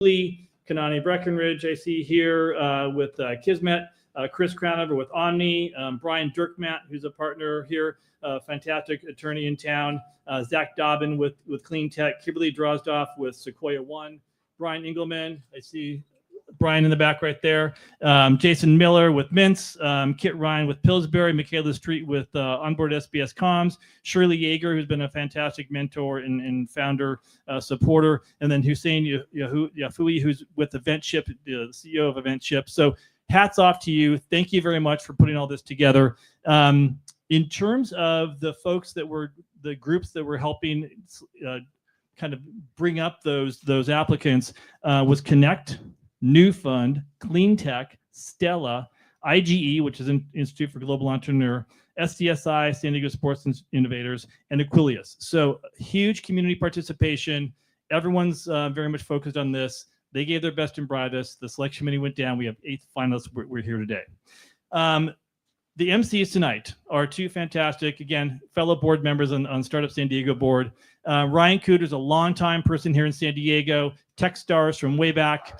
Kanani Breckenridge, I see here with Kismet, Chris Crownover with Omni, Brian Dirkmatt, who's a partner here, fantastic attorney in town, Zach Dobbin with Clean Tech, Kimberly Drozdoff with Sequoia One, Brian Engelman, I see Brian in the back right there, Jason Miller with Mints, Kit Ryan with Pillsbury, Michaela Street with Onboard SBS Comms, Shirley Yeager, who's been a fantastic mentor and founder, supporter, and then Hussein Yafui, who's with EventShip, the CEO of EventShip. So hats off to you. Thank you very much for putting all this together. In terms of the folks that were, the groups that were helping kind of bring up those applicants was Connect, New Fund, Clean Tech, Stella, IGE, which is an Institute for Global Entrepreneur, SDSI, San Diego Sports Innovators, and Aquilius. So huge community participation. Everyone's very much focused on this. They gave their best and brightest. The selection committee went down. We have 8 finalists. We're here today. The MCs tonight are 2 fantastic, again, fellow board members on Startup San Diego board. Ryan Cooter's a longtime person here in San Diego, Techstars from way back.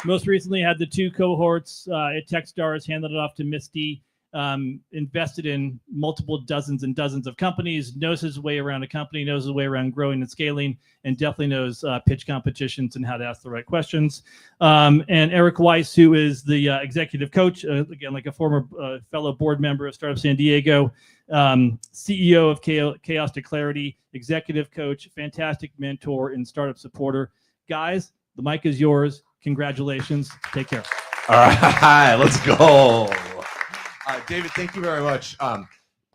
Most recently had the 2 cohorts at Techstars, handed it off to Misty, invested in multiple dozens and dozens of companies, knows his way around a company, knows his way around growing and scaling, and definitely knows pitch competitions and how to ask the right questions. And Eric Weiss, who is the executive coach, again, like a former fellow board member of Startup San Diego, CEO of Chaos to Clarity, executive coach, fantastic mentor and startup supporter. Guys, the mic is yours. Congratulations. Take care. All right, let's go. David, thank you very much.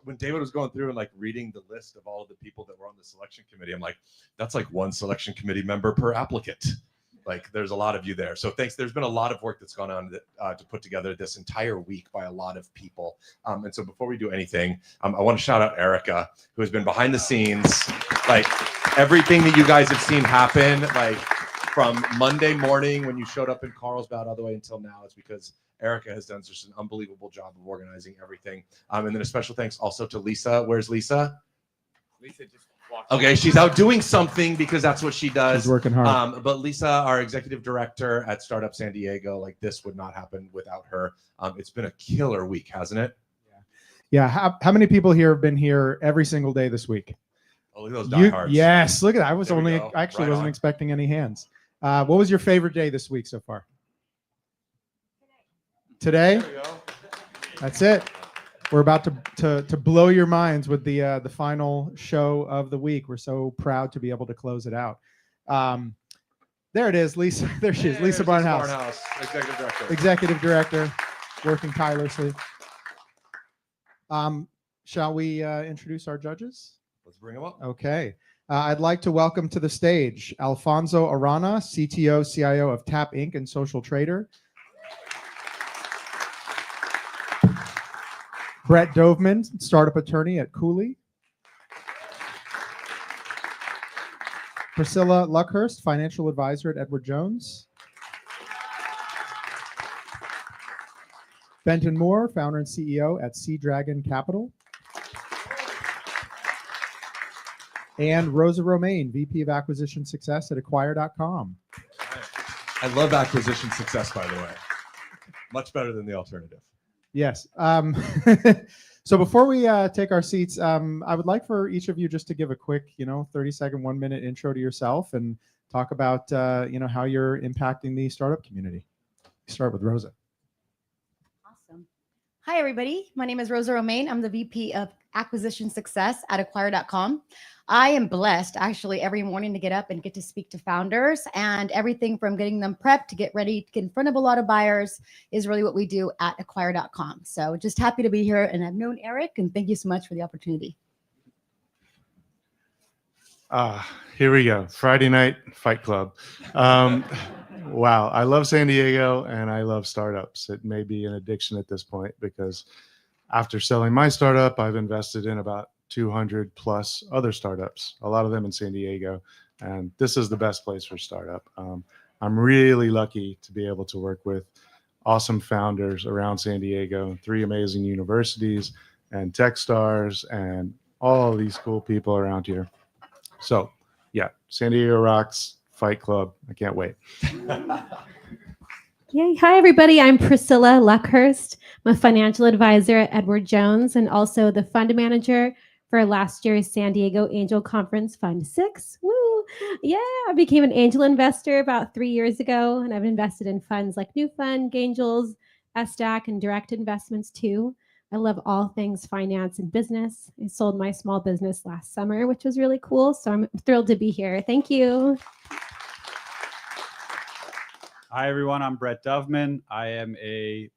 When David was going through and like reading the list of all of the people that were on the selection committee, I'm like, that's like 1 selection committee member per applicant. Like there's a lot of you there. So thanks. There's been a lot of work that's gone on to put together this entire week by a lot of people. And so before we do anything, I want to shout out Erica, who has been behind the scenes. Like everything that you guys have seen happen, like from Monday morning when you showed up in Carlsbad all the way until now, is because Erica has done just an unbelievable job of organizing everything. And then a special thanks also to Lisa. Where's Lisa? Lisa just walked. Okay, she's out doing something because that's what she does. She's working hard. But Lisa, our executive director at Startup San Diego, like this would not happen without her. It's been a killer week, hasn't it? Yeah. How many people here have been here every single day this week? Oh, look at those diehards. Yes, look at that. I actually Right wasn't on. expecting any hands. What was your favorite day this week so far? Today? There we go. That's it. We're about to blow your minds with the final show of the week. We're so proud to be able to close it out. There it is, Lisa. There she is, Lisa Barnhouse, executive director. executive director, working tirelessly. Shall we introduce our judges? Let's bring them up. Okay. I'd like to welcome to the stage Alfonso Arana, CTO, CIO of Tap Inc. and Social Trader. Brett Doveman, startup attorney at Cooley. Priscilla Luckhurst, financial advisor at Edward Jones. Benton Moore, founder and CEO at Sea Dragon Capital. And Rosa Romaine, VP of Acquisition Success at Acquire.com. I love acquisition success, by the way. Much better than the alternative. Yes. So before we take our seats, I would like for each of you just to give a quick, 30-second, 1-minute intro to yourself and talk about, how you're impacting the startup community. Start with Rosa. Awesome. Hi, everybody. My name is Rosa Romaine. I'm the VP of Acquisition Success at Acquire.com. I am blessed actually every morning to get up and get to speak to founders, and everything from getting them prepped to get ready to get in front of a lot of buyers is really what we do at Acquire.com. So just happy to be here, and I've known Eric, and thank you so much for the opportunity. Here we go. Friday night fight club. Wow. I love San Diego and I love startups. It may be an addiction at this point because after selling my startup, I've invested in about 200 plus other startups, a lot of them in San Diego. And this is the best place for startup. I'm really lucky to be able to work with awesome founders around San Diego, 3 amazing universities and Techstars and all of these cool people around here. So yeah, San Diego rocks. Fight Club. I can't wait. Yay. Hi, everybody. I'm Priscilla Luckhurst. I'm a financial advisor at Edward Jones and also the fund manager for last year's San Diego Angel Conference Fund 6. Woo! Yeah, I became an angel investor about 3 years ago, and I've invested in funds like New Fund, Angels, SDAC, and direct investments too. I love all things finance and business. I sold my small business last summer, which was really cool. So I'm thrilled to be here. Thank you. Hi, everyone. I'm Brett Doveman. I am a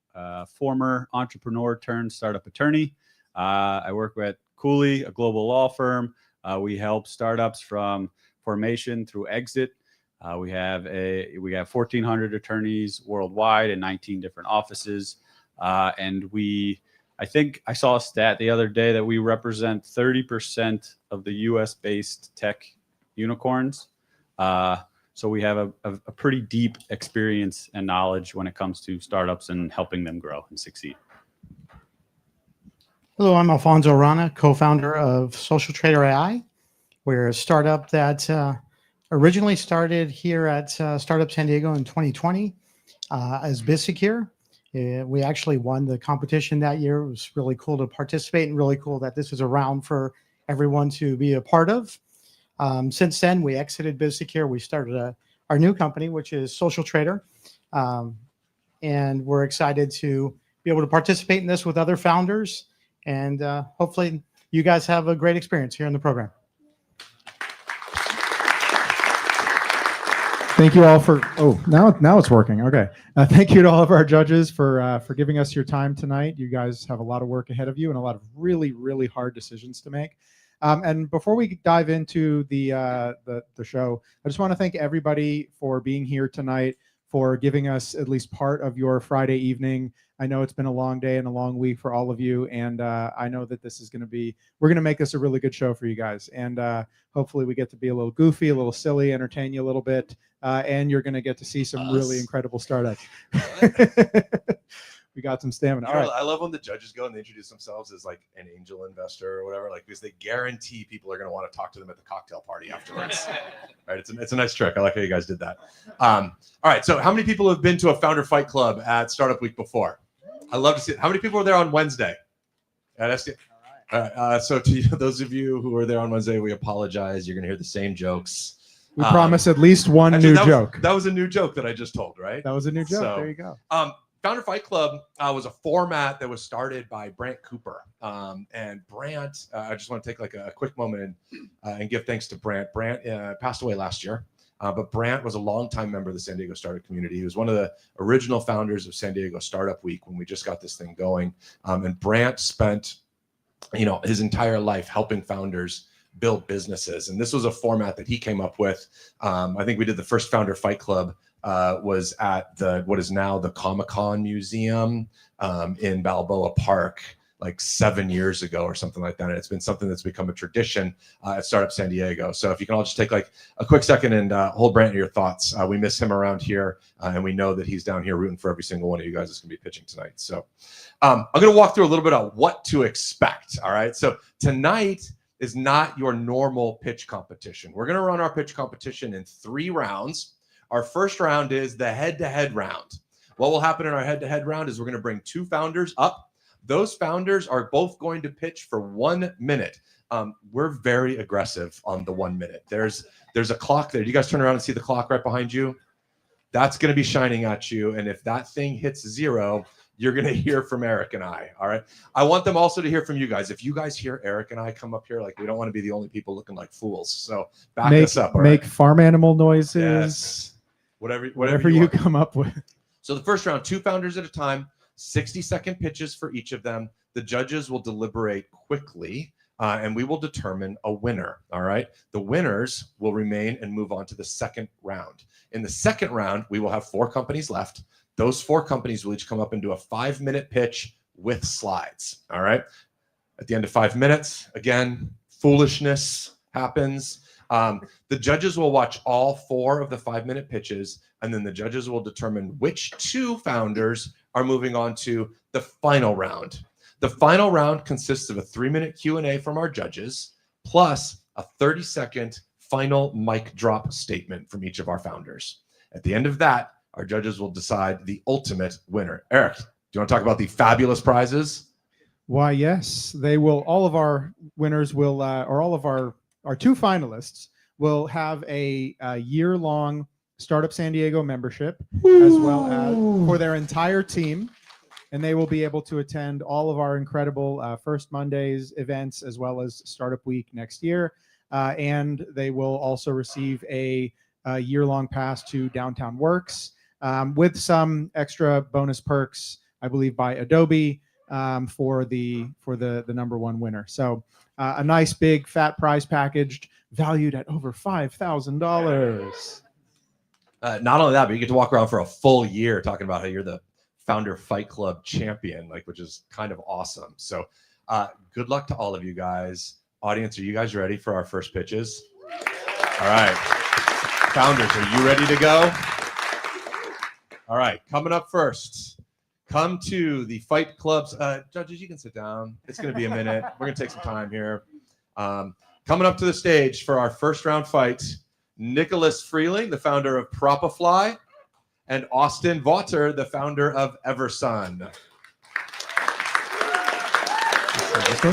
former entrepreneur turned startup attorney. I work at Cooley, a global law firm. We help startups from formation through exit. We have 1,400 attorneys worldwide in 19 different offices. And I think I saw a stat the other day that we represent 30% of the US-based tech unicorns. So we have a pretty deep experience and knowledge when it comes to startups and helping them grow and succeed. Hello, I'm Alfonso Rana, co-founder of Social Trader AI. We're a startup that originally started here at Startup San Diego in 2020 as BizSecure. We actually won the competition that year. It was really cool to participate and really cool that this was around for everyone to be a part of. Since then, we exited BizSecure. We started our new company, which is Social Trader. And we're excited to be able to participate in this with other founders. And hopefully you guys have a great experience here in the program. Thank you all for, now it's working. Okay. Thank you to all of our judges for giving us your time tonight. You guys have a lot of work ahead of you and a lot of really, really hard decisions to make. And before we dive into the show, I just want to thank everybody for being here tonight, for giving us at least part of your Friday evening. I know it's been a long day and a long week for all of you, and I know that this is going to be, we're going to make this a really good show for you guys. And hopefully we get to be a little goofy, a little silly, entertain you a little bit, and you're going to get to see some really incredible startups. We got some stamina. All right. I love when the judges go and they introduce themselves as like an angel investor or whatever, like because they guarantee people are going to want to talk to them at the cocktail party afterwards. Right? It's a nice trick. I like how you guys did that. All right. So how many people have been to a Founder Fight Club at Startup Week before? I love to see it. How many people were there on Wednesday at SD? All right. So to those of you who were there on Wednesday, we apologize. You're going to hear the same jokes. We promise at least one new joke. That was a new joke that I just told, right? That was a new joke. So, there you go. Founder Fight Club was a format that was started by Brant Cooper. And Brant, I just want to take like a quick moment and give thanks to Brant. Brant passed away last year, but Brant was a longtime member of the San Diego Startup community. He was one of the original founders of San Diego Startup Week when we just got this thing going. And Brant spent, his entire life helping founders build businesses. And this was a format that he came up with. I think we did the first Founder Fight Club was at what is now the Comic-Con Museum in Balboa Park like 7 years ago or something like that. And it's been something that's become a tradition at Startup San Diego. So if you can all just take like a quick second and hold Brant in your thoughts. We miss him around here and we know that he's down here rooting for every single one of you guys that's going to be pitching tonight. So I'm going to walk through a little bit of what to expect. All right. So tonight is not your normal pitch competition. We're going to run our pitch competition in 3 rounds. Our first round is the head-to-head round. What will happen in our head-to-head round is we're going to bring 2 founders up. Those founders are both going to pitch for 1 minute. We're very aggressive on the 1 minute. There's a clock there. Do you guys turn around and see the clock right behind you? That's going to be shining at you. And if that thing hits 0, you're going to hear from Eric and I. All right. I want them also to hear from you guys. If you guys hear Eric and I come up here, like we don't want to be the only people looking like fools. So back us up. All make right? farm animal noises. Yes. Whatever you want. come up with. So the first round, 2 founders at a time, 60-second pitches for each of them. The judges will deliberate quickly, and we will determine a winner. All right. The winners will remain and move on to the second round. In the second round, we will have 4 companies left. Those 4 companies will each come up and do a 5-minute pitch with slides. All right. At the end of 5 minutes, again, foolishness happens. The judges will watch all 4 of the 5-minute pitches, and then the judges will determine which 2 founders are moving on to the final round. The final round consists of a 3-minute Q&A from our judges, plus a 30-second final mic drop statement from each of our founders. At the end of that, our judges will decide the ultimate winner. Eric, do you want to talk about the fabulous prizes? Why, yes, they will. All of our winners will, or all of our 2 finalists will have a year-long Startup San Diego membership, as well as for their entire team. And they will be able to attend all of our incredible First Mondays events, as well as Startup Week next year. And they will also receive a year-long pass to Downtown Works, with some extra bonus perks, I believe, by Adobe, for the number 1 winner. So a nice big fat prize package valued at over $5,000. Not only that, but you get to walk around for a full year talking about how you're the Founder Fight Club champion, which is kind of awesome. So good luck to all of you guys. Audience, are you guys ready for our first pitches? All right. Founders, are you ready to go? All right, coming up first. Come to the Fight Club's judges, you can sit down. It's going to be a minute. We're going to take some time here. Coming up to the stage for our first round fight, Nicholas Freeling, the founder of Propafly, and Austin Vaughter, the founder of Eversun. All right,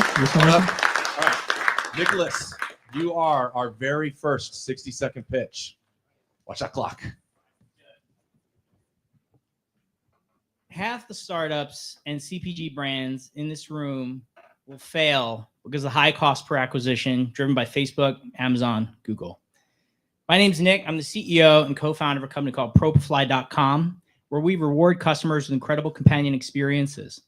Nicholas, you are our very first 60-second pitch. Watch that clock. Half the startups and CPG brands in this room will fail because of the high cost per acquisition driven by Facebook, Amazon, Google. My name's Nick. I'm the CEO and co-founder of a company called Propafly.com, where we reward customers with incredible companion experiences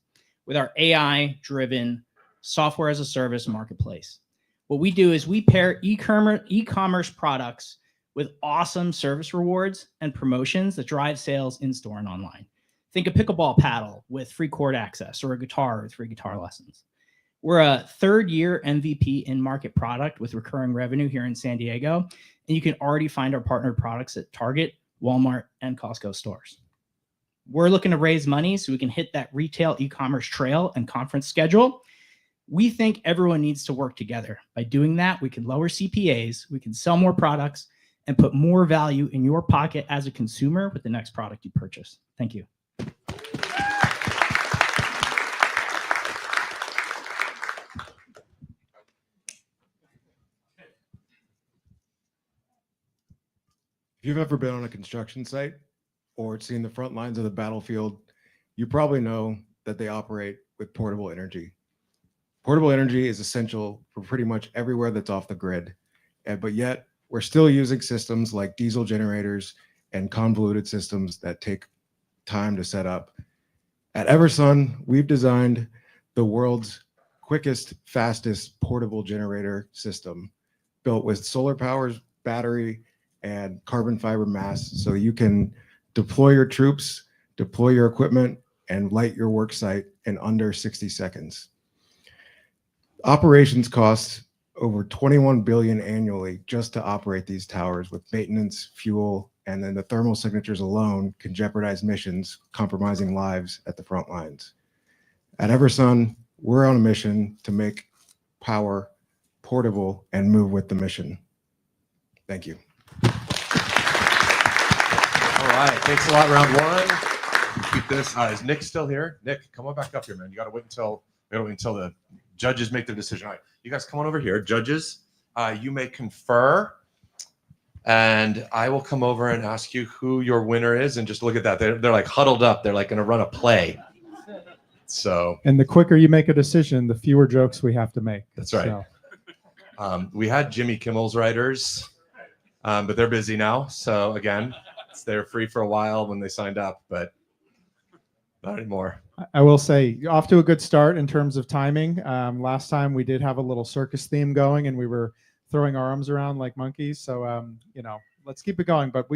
with our AI-driven software as a service marketplace. What we do is we pair e-commerce products with awesome service rewards and promotions that drive sales in-store and online. Think a pickleball paddle with free court access, or a guitar with free guitar lessons. We're a 3rd-year MVP in-market product with recurring revenue here in San Diego, and you can already find our partnered products at Target, Walmart, and Costco stores. We're looking to raise money so we can hit that retail e-commerce trail and conference schedule. We think everyone needs to work together. By doing that, we can lower CPAs, we can sell more products, and put more value in your pocket as a consumer with the next product you purchase. Thank you. If you've ever been on a construction site or seen the front lines of the battlefield, you probably know that they operate with portable energy. Portable energy is essential for pretty much everywhere that's off the grid, but yet we're still using systems like diesel generators and convoluted systems that take time to set up. At Eversun, we've designed the world's quickest, fastest portable generator system, built with solar power, battery, and carbon fiber mass, so you can deploy your troops, deploy your equipment, and light your work site in under 60 seconds. Operations cost over $21 billion annually just to operate these towers, with maintenance, fuel, and then the thermal signatures alone can jeopardize missions, compromising lives at the front lines. At Eversun, we're on a mission to make power portable and move with the mission. Thank you. All right, thanks a lot, round one. Keep this. Is Nick still here? Nick, come on back up here, man. You got to wait until the judges make their decision. All right, you guys come on over here. Judges, you may confer, and I will come over and ask you who your winner is, and just look at that. They're like huddled up. They're like going to run a play. So. And the quicker you make a decision, the fewer jokes we have to make. That's right. So. We had Jimmy Kimmel's writers, but they're busy now. So again, they're free for a while when they signed up, but not anymore. I will say, you're off to a good start in terms of timing. Last time we did have a little circus theme going, and we were throwing our arms around like monkeys. So, let's keep it going. But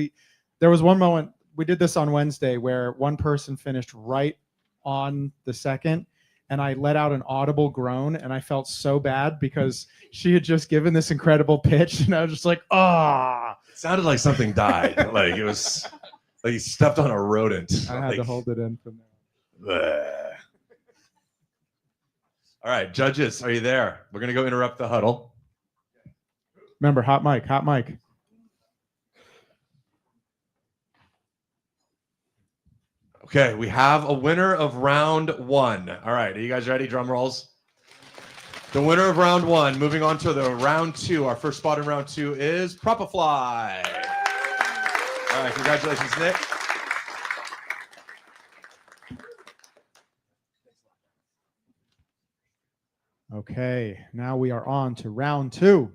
there was one moment, we did this on Wednesday, where one person finished right on the second, and I let out an audible groan, and I felt so bad because she had just given this incredible pitch, and I was just like, ah. It sounded like something died. Like it was like you stepped on a rodent. I had to hold it in from there. All right, judges, are you there? We're going to go interrupt the huddle. Remember, hot mic, hot mic. Okay, we have a winner of round one. All right, are you guys ready? Drum rolls. The winner of round one, moving on to the round two. Our first spot in round two is Propafly. All right, congratulations, Nick. Okay, now we are on to round two.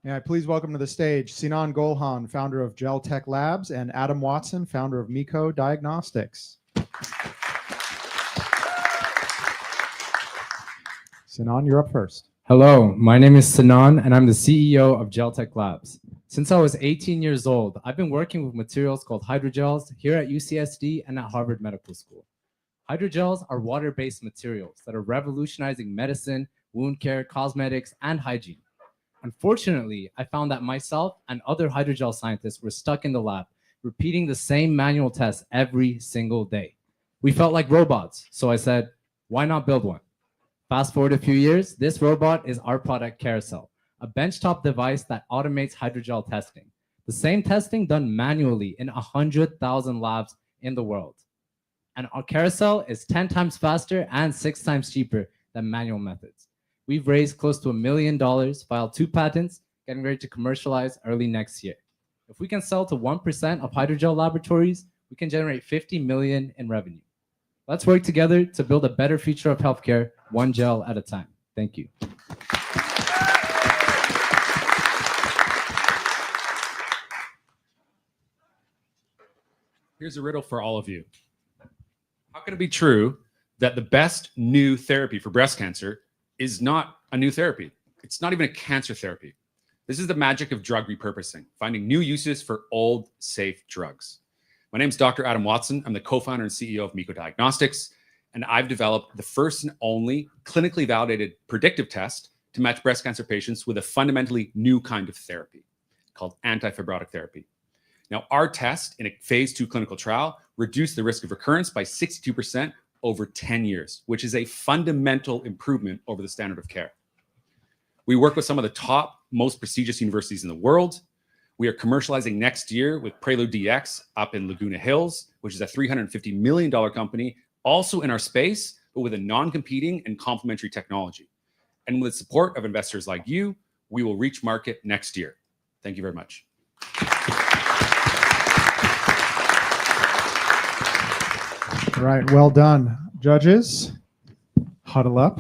May I please welcome to the stage Sinan Golhan, founder of Gel Tech Labs, and Adam Watson, founder of Miko Diagnostics. Sinan, you're up first. Hello, my name is Sinan, and I'm the CEO of Gel Tech Labs. Since I was 18 years old, I've been working with materials called hydrogels here at UCSD and at Harvard Medical School. Hydrogels are water-based materials that are revolutionizing medicine, wound care, cosmetics, and hygiene. Unfortunately, I found that myself and other hydrogel scientists were stuck in the lab, repeating the same manual tests every single day. We felt like robots, so I said, why not build one? Fast forward a few years, this robot is our product Carousel, a benchtop device that automates hydrogel testing. The same testing done manually in 100,000 labs in the world. And our Carousel is 10 times faster and 6 times cheaper than manual methods. We've raised close to $1 million, filed 2 patents, getting ready to commercialize early next year. If we can sell to 1% of hydrogel laboratories, we can generate $50 million in revenue. Let's work together to build a better future of healthcare, one gel at a time. Thank you. Here's a riddle for all of you. How can it be true that the best new therapy for breast cancer is not a new therapy? It's not even a cancer therapy. This is the magic of drug repurposing, finding new uses for old, safe drugs. My name is Dr. Adam Watson. I'm the co-founder and CEO of Miko Diagnostics, and I've developed the first and only clinically validated predictive test to match breast cancer patients with a fundamentally new kind of therapy called antifibrotic therapy. Now, our test in a phase 2 clinical trial reduced the risk of recurrence by 62% over 10 years, which is a fundamental improvement over the standard of care. We work with some of the top, most prestigious universities in the world. We are commercializing next year with Prelude DX up in Laguna Hills, which is a $350 million company, also in our space, but with a non-competing and complementary technology. And with the support of investors like you, we will reach market next year. Thank you very much. All right, well done. Judges, huddle up.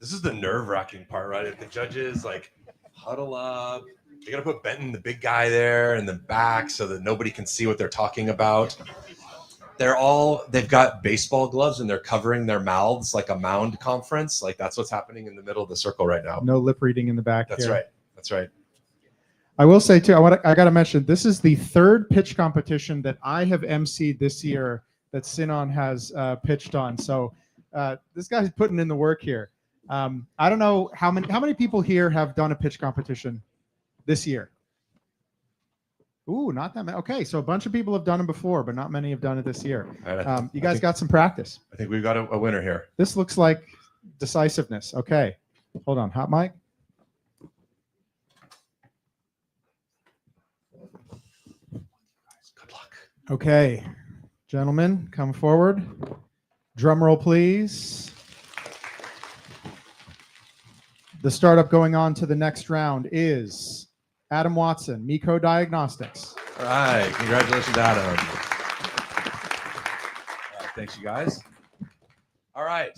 This is the nerve-wracking part, right? If the judges like huddle up, they gotta put Benton, the big guy, there in the back so that nobody can see what they're talking about. They've got baseball gloves and they're covering their mouths like a mound conference. Like that's what's happening in the middle of the circle right now. No lip reading in the back. That's here. right. That's right. I will say too, I got to mention, this is the third pitch competition that I have emceed this year that Sinan has pitched on. So this guy's putting in the work here. I don't know how many people here have done a pitch competition this year. Ooh, not that many. Okay, so a bunch of people have done it before, but not many have done it this year. Right, you guys got some practice. I think we've got a winner here. This looks like decisiveness. Okay, hold on. Hot mic. Good luck. Okay, gentlemen, come forward. Drum roll, please. The startup going on to the next round is Adam Watson, Miko Diagnostics. All right, congratulations, Adam. All right, thanks, you guys. All right,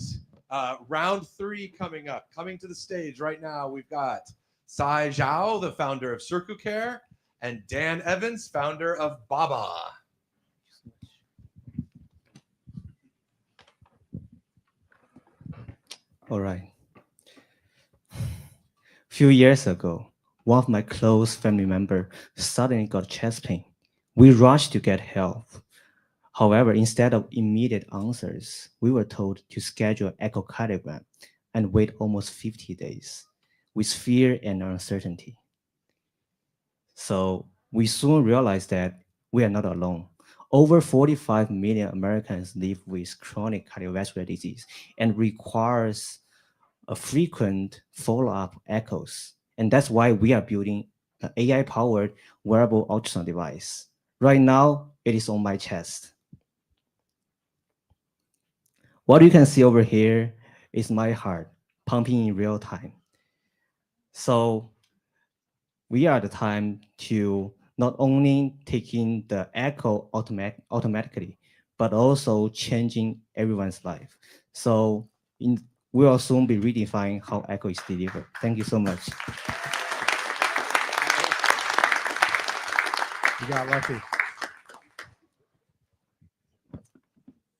round 3 coming up. Coming to the stage right now, we've got Sai Zhao, the founder of CircuCare, and Dan Evans, founder of Baba. All right. A few years ago, one of my close family members suddenly got chest pain. We rushed to get help. However, instead of immediate answers, we were told to schedule echocardiogram and wait almost 50 days with fear and uncertainty. So we soon realized that we are not alone. Over 45 million Americans live with chronic cardiovascular disease and requires a frequent follow-up echoes. And that's why we are building an AI-powered wearable ultrasound device. Right now, it is on my chest. What you can see over here is my heart pumping in real time. So we are the time to not only taking the echo automatically, but also changing everyone's life. So we will soon be redefining how echo is delivered. Thank you so much. You got lucky.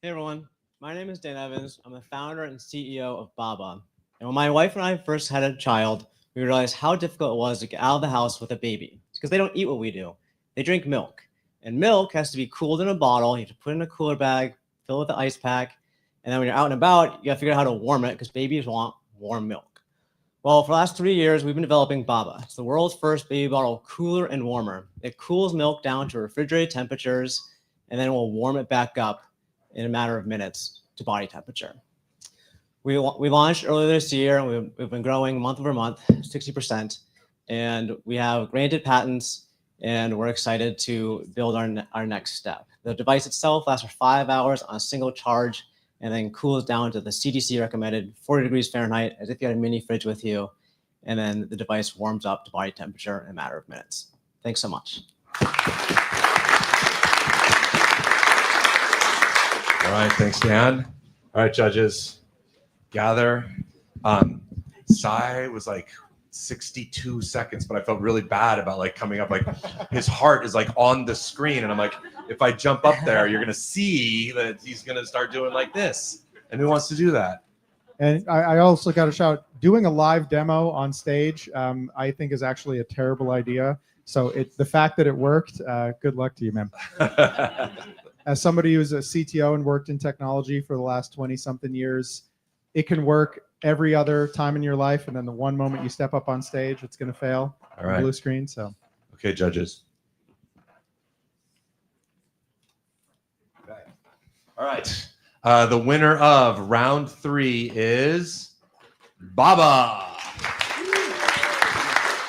Hey everyone, my name is Dan Evans. I'm the founder and CEO of Baba. And when my wife and I first had a child, we realized how difficult it was to get out of the house with a baby because they don't eat what we do. They drink milk, and milk has to be cooled in a bottle. You have to put it in a cooler bag, fill it with an ice pack, and then when you're out and about, you got to figure out how to warm it because babies want warm milk. Well, for the last 3 years, we've been developing Baba. It's the world's first baby bottle cooler and warmer. It cools milk down to refrigerated temperatures, and then we'll warm it back up in a matter of minutes to body temperature. We launched earlier this year, and we've been growing month over month, 60%, and we have granted patents, and we're excited to build our next step. The device itself lasts for 5 hours on a single charge, and then cools down to the CDC recommended 40 degrees Fahrenheit, as if you had a mini fridge with you, and then the device warms up to body temperature in a matter of minutes. Thanks so much. All right, thanks, Dan. All right, judges, gather. Sai was like 62 seconds, but I felt really bad about like coming up, like his heart is like on the screen, and I'm like, if I jump up there, you're gonna see that he's gonna start doing like this. And who wants to do that? And I also got to shout, doing a live demo on stage, I think is actually a terrible idea. So the fact that it worked, good luck to you, man. As somebody who's a CTO and worked in technology for the last 20-something years, it can work every other time in your life, and then the one moment you step up on stage, it's going to fail. All right. Blue screen. So. Okay, judges. Okay. All right. The winner of round 3 is Baba.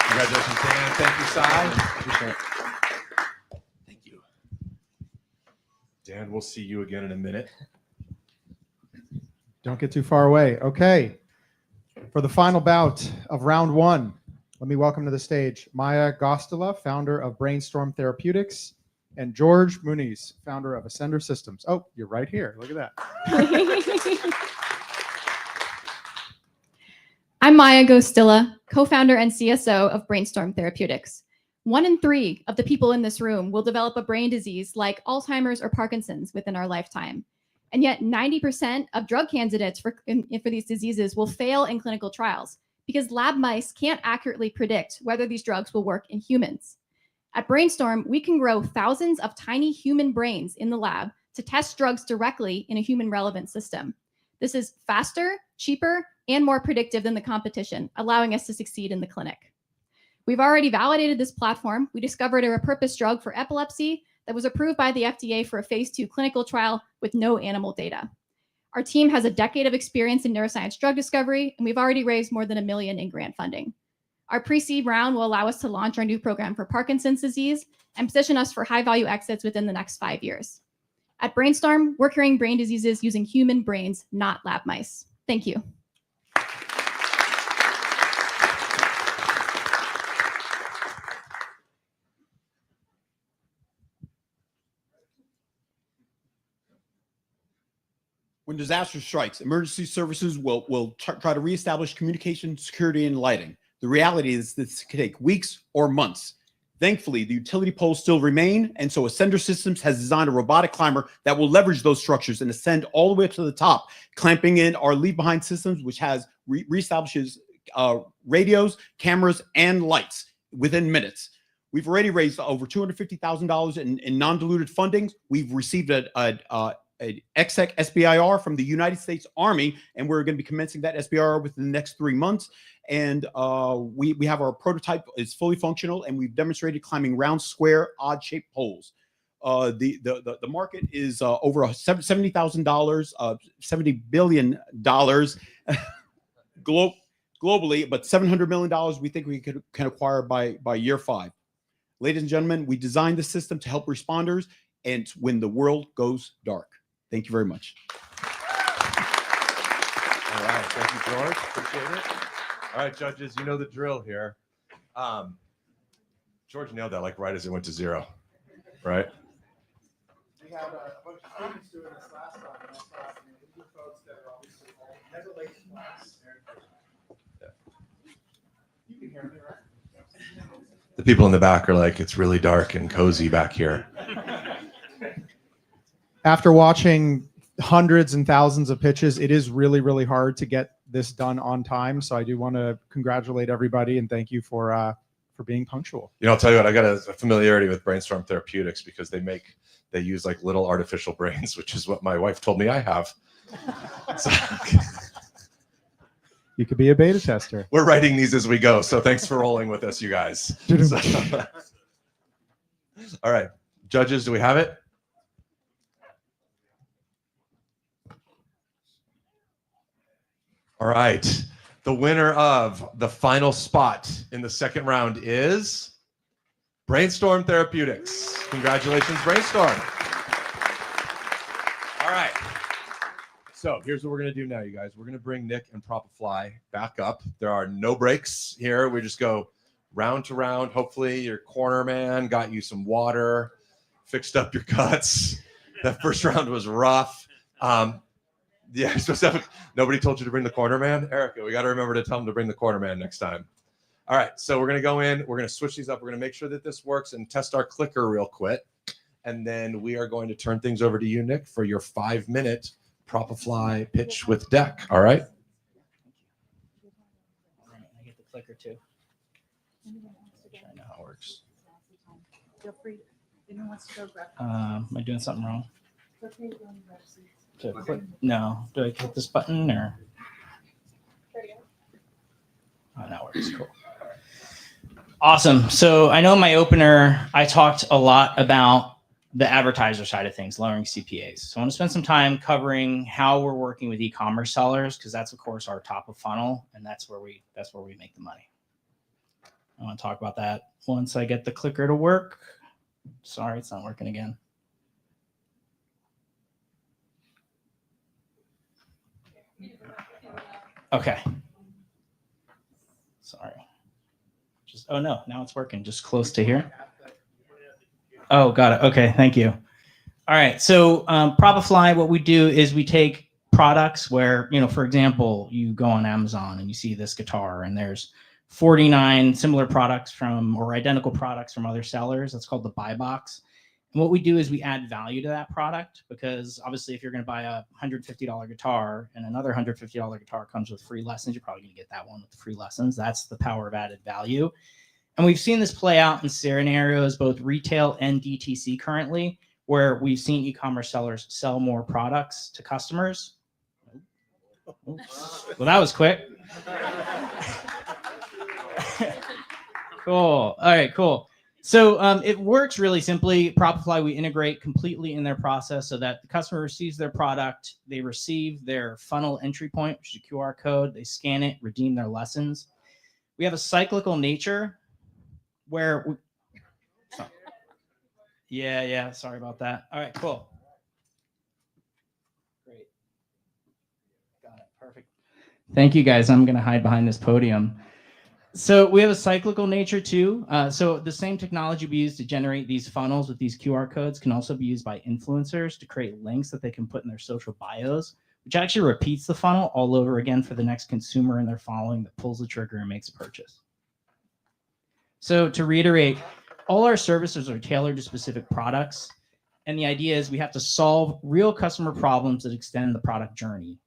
Congratulations, Dan. Thank you, Sai. Thank you. Dan, we'll see you again in a minute. Don't get too far away. Okay. For the final bout of round 1, let me welcome to the stage Maya Gostela, founder of Brainstorm Therapeutics, and George Muniz, founder of Ascender Systems. Oh, you're right here. Look at that. I'm Maya Gostila, co-founder and CSO of Brainstorm Therapeutics. 1 in 3 of the people in this room will develop a brain disease like Alzheimer's or Parkinson's within our lifetime. And yet 90% of drug candidates for these diseases will fail in clinical trials because lab mice can't accurately predict whether these drugs will work in humans. At Brainstorm, we can grow thousands of tiny human brains in the lab to test drugs directly in a human relevant system. This is faster, cheaper, and more predictive than the competition, allowing us to succeed in the clinic. We've already validated this platform. We discovered a repurposed drug for epilepsy that was approved by the FDA for a phase 2 clinical trial with no animal data. Our team has a decade of experience in neuroscience drug discovery, and we've already raised more than $1 million in grant funding. Our pre-seed round will allow us to launch our new program for Parkinson's disease and position us for high-value exits within the next 5 years. At Brainstorm, we're curing brain diseases using human brains, not lab mice. Thank you. When disaster strikes, emergency services will try to reestablish communication, security, and lighting. The reality is this could take weeks or months. Thankfully, the utility poles still remain, and so Ascender Systems has designed a robotic climber that will leverage those structures and ascend all the way up to the top, clamping in our leave-behind systems, which has reestablishes radios, cameras, and lights within minutes. We've already raised over $250,000 in non-diluted funding. We've received an exec SBIR from the United States Army, and we're going to be commencing that SBIR within the next 3 months. And we have our prototype is fully functional, and we've demonstrated climbing round, square, odd-shaped poles. The market is over $70,000, $70 billion. globally, but $700 million we think we can acquire by year 5. Ladies and gentlemen, we designed the system to help responders and when the world goes dark. Thank you very much. All right, thank you, George. Appreciate it. All right, judges, you know the drill here. George nailed that like right as it went to 0, right? We had a bunch of students doing this last time, and I saw some Indian folks that are obviously all never late to class. You can hear me, right? The people in the back are like, it's really dark and cozy back here. After watching hundreds and thousands of pitches, it is really, really hard to get this done on time. So I do want to congratulate everybody and thank you for being punctual. You know, I'll tell you what, I got a familiarity with Brainstorm Therapeutics because they use like little artificial brains, which is what my wife told me I have. So, you could be a beta tester. We're writing these as we go. So thanks for rolling with us, you guys. So, all right, judges, do we have it? All right. The winner of the final spot in the second round is Brainstorm Therapeutics. Congratulations, Brainstorm. All right. So here's what we're going to do now, you guys. We're going to bring Nick and Propafly back up. There are no breaks here. We just go round to round. Hopefully your corner man got you some water, fixed up your cuts. That first round was rough. Yeah, nobody told you to bring the corner man? Erica, we got to remember to tell them to bring the corner man next time. All right, so we're going to go in. We're going to switch these up. We're going to make sure that this works and test our clicker real quick. And then we are going to turn things over to you, Nick, for your 5-minute Propafly pitch with deck. All right? I get the clicker too. I know how it works. Feel free. Anyone wants to go grab. Am I doing something wrong? No. Do I hit this button or? Oh, that works. Cool. Awesome. So I know in my opener, I talked a lot about the advertiser side of things, lowering CPAs. So I want to spend some time covering how we're working with e-commerce sellers, because that's of course our top of funnel, and that's where we make the money. I want to talk about that once I get the clicker to work. Sorry, it's not working again. Okay. Sorry. Oh no, now it's working. Just close to here. Oh, got it. Okay, thank you. All right. So Propafly, what we do is we take products where, for example, you go on Amazon and you see this guitar and there's 49 similar products or identical products from other sellers. That's called the buy box. And what we do is we add value to that product, because obviously if you're going to buy a $150 guitar and another $150 guitar comes with free lessons, you're probably going to get that one with the free lessons. That's the power of added value. And we've seen this play out in scenarios, both retail and DTC currently, where we've seen e-commerce sellers sell more products to customers. Well, that was quick. Cool. All right, cool. So it works really simply. Propafly, we integrate completely in their process so that the customer receives their product, they receive their funnel entry point, which is a QR code, they scan it, redeem their lessons. We have a cyclical nature where yeah, sorry about that. All right, cool. Great. Got it, perfect. Thank you guys. I'm gonna hide behind this podium. So we have a cyclical nature too. So the same technology we use to generate these funnels with these QR codes can also be used by influencers to create links that they can put in their social bios, which actually repeats the funnel all over again for the next consumer in their following that pulls the trigger and makes a purchase. So to reiterate, all our services are tailored to specific products. And the idea is we have to solve real customer problems that extend the product journey.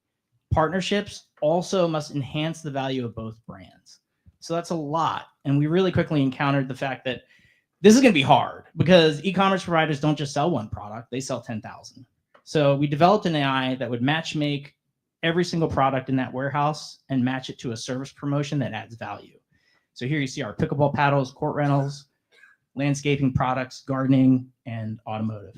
Partnerships also must enhance the value of both brands. So that's a lot. And we really quickly encountered the fact that this is going to be hard because e-commerce providers don't just sell one product, they sell 10,000. So we developed an AI that would match make every single product in that warehouse and match it to a service promotion that adds value. So here you see our pickleball paddles, court rentals, landscaping products, gardening, and automotive.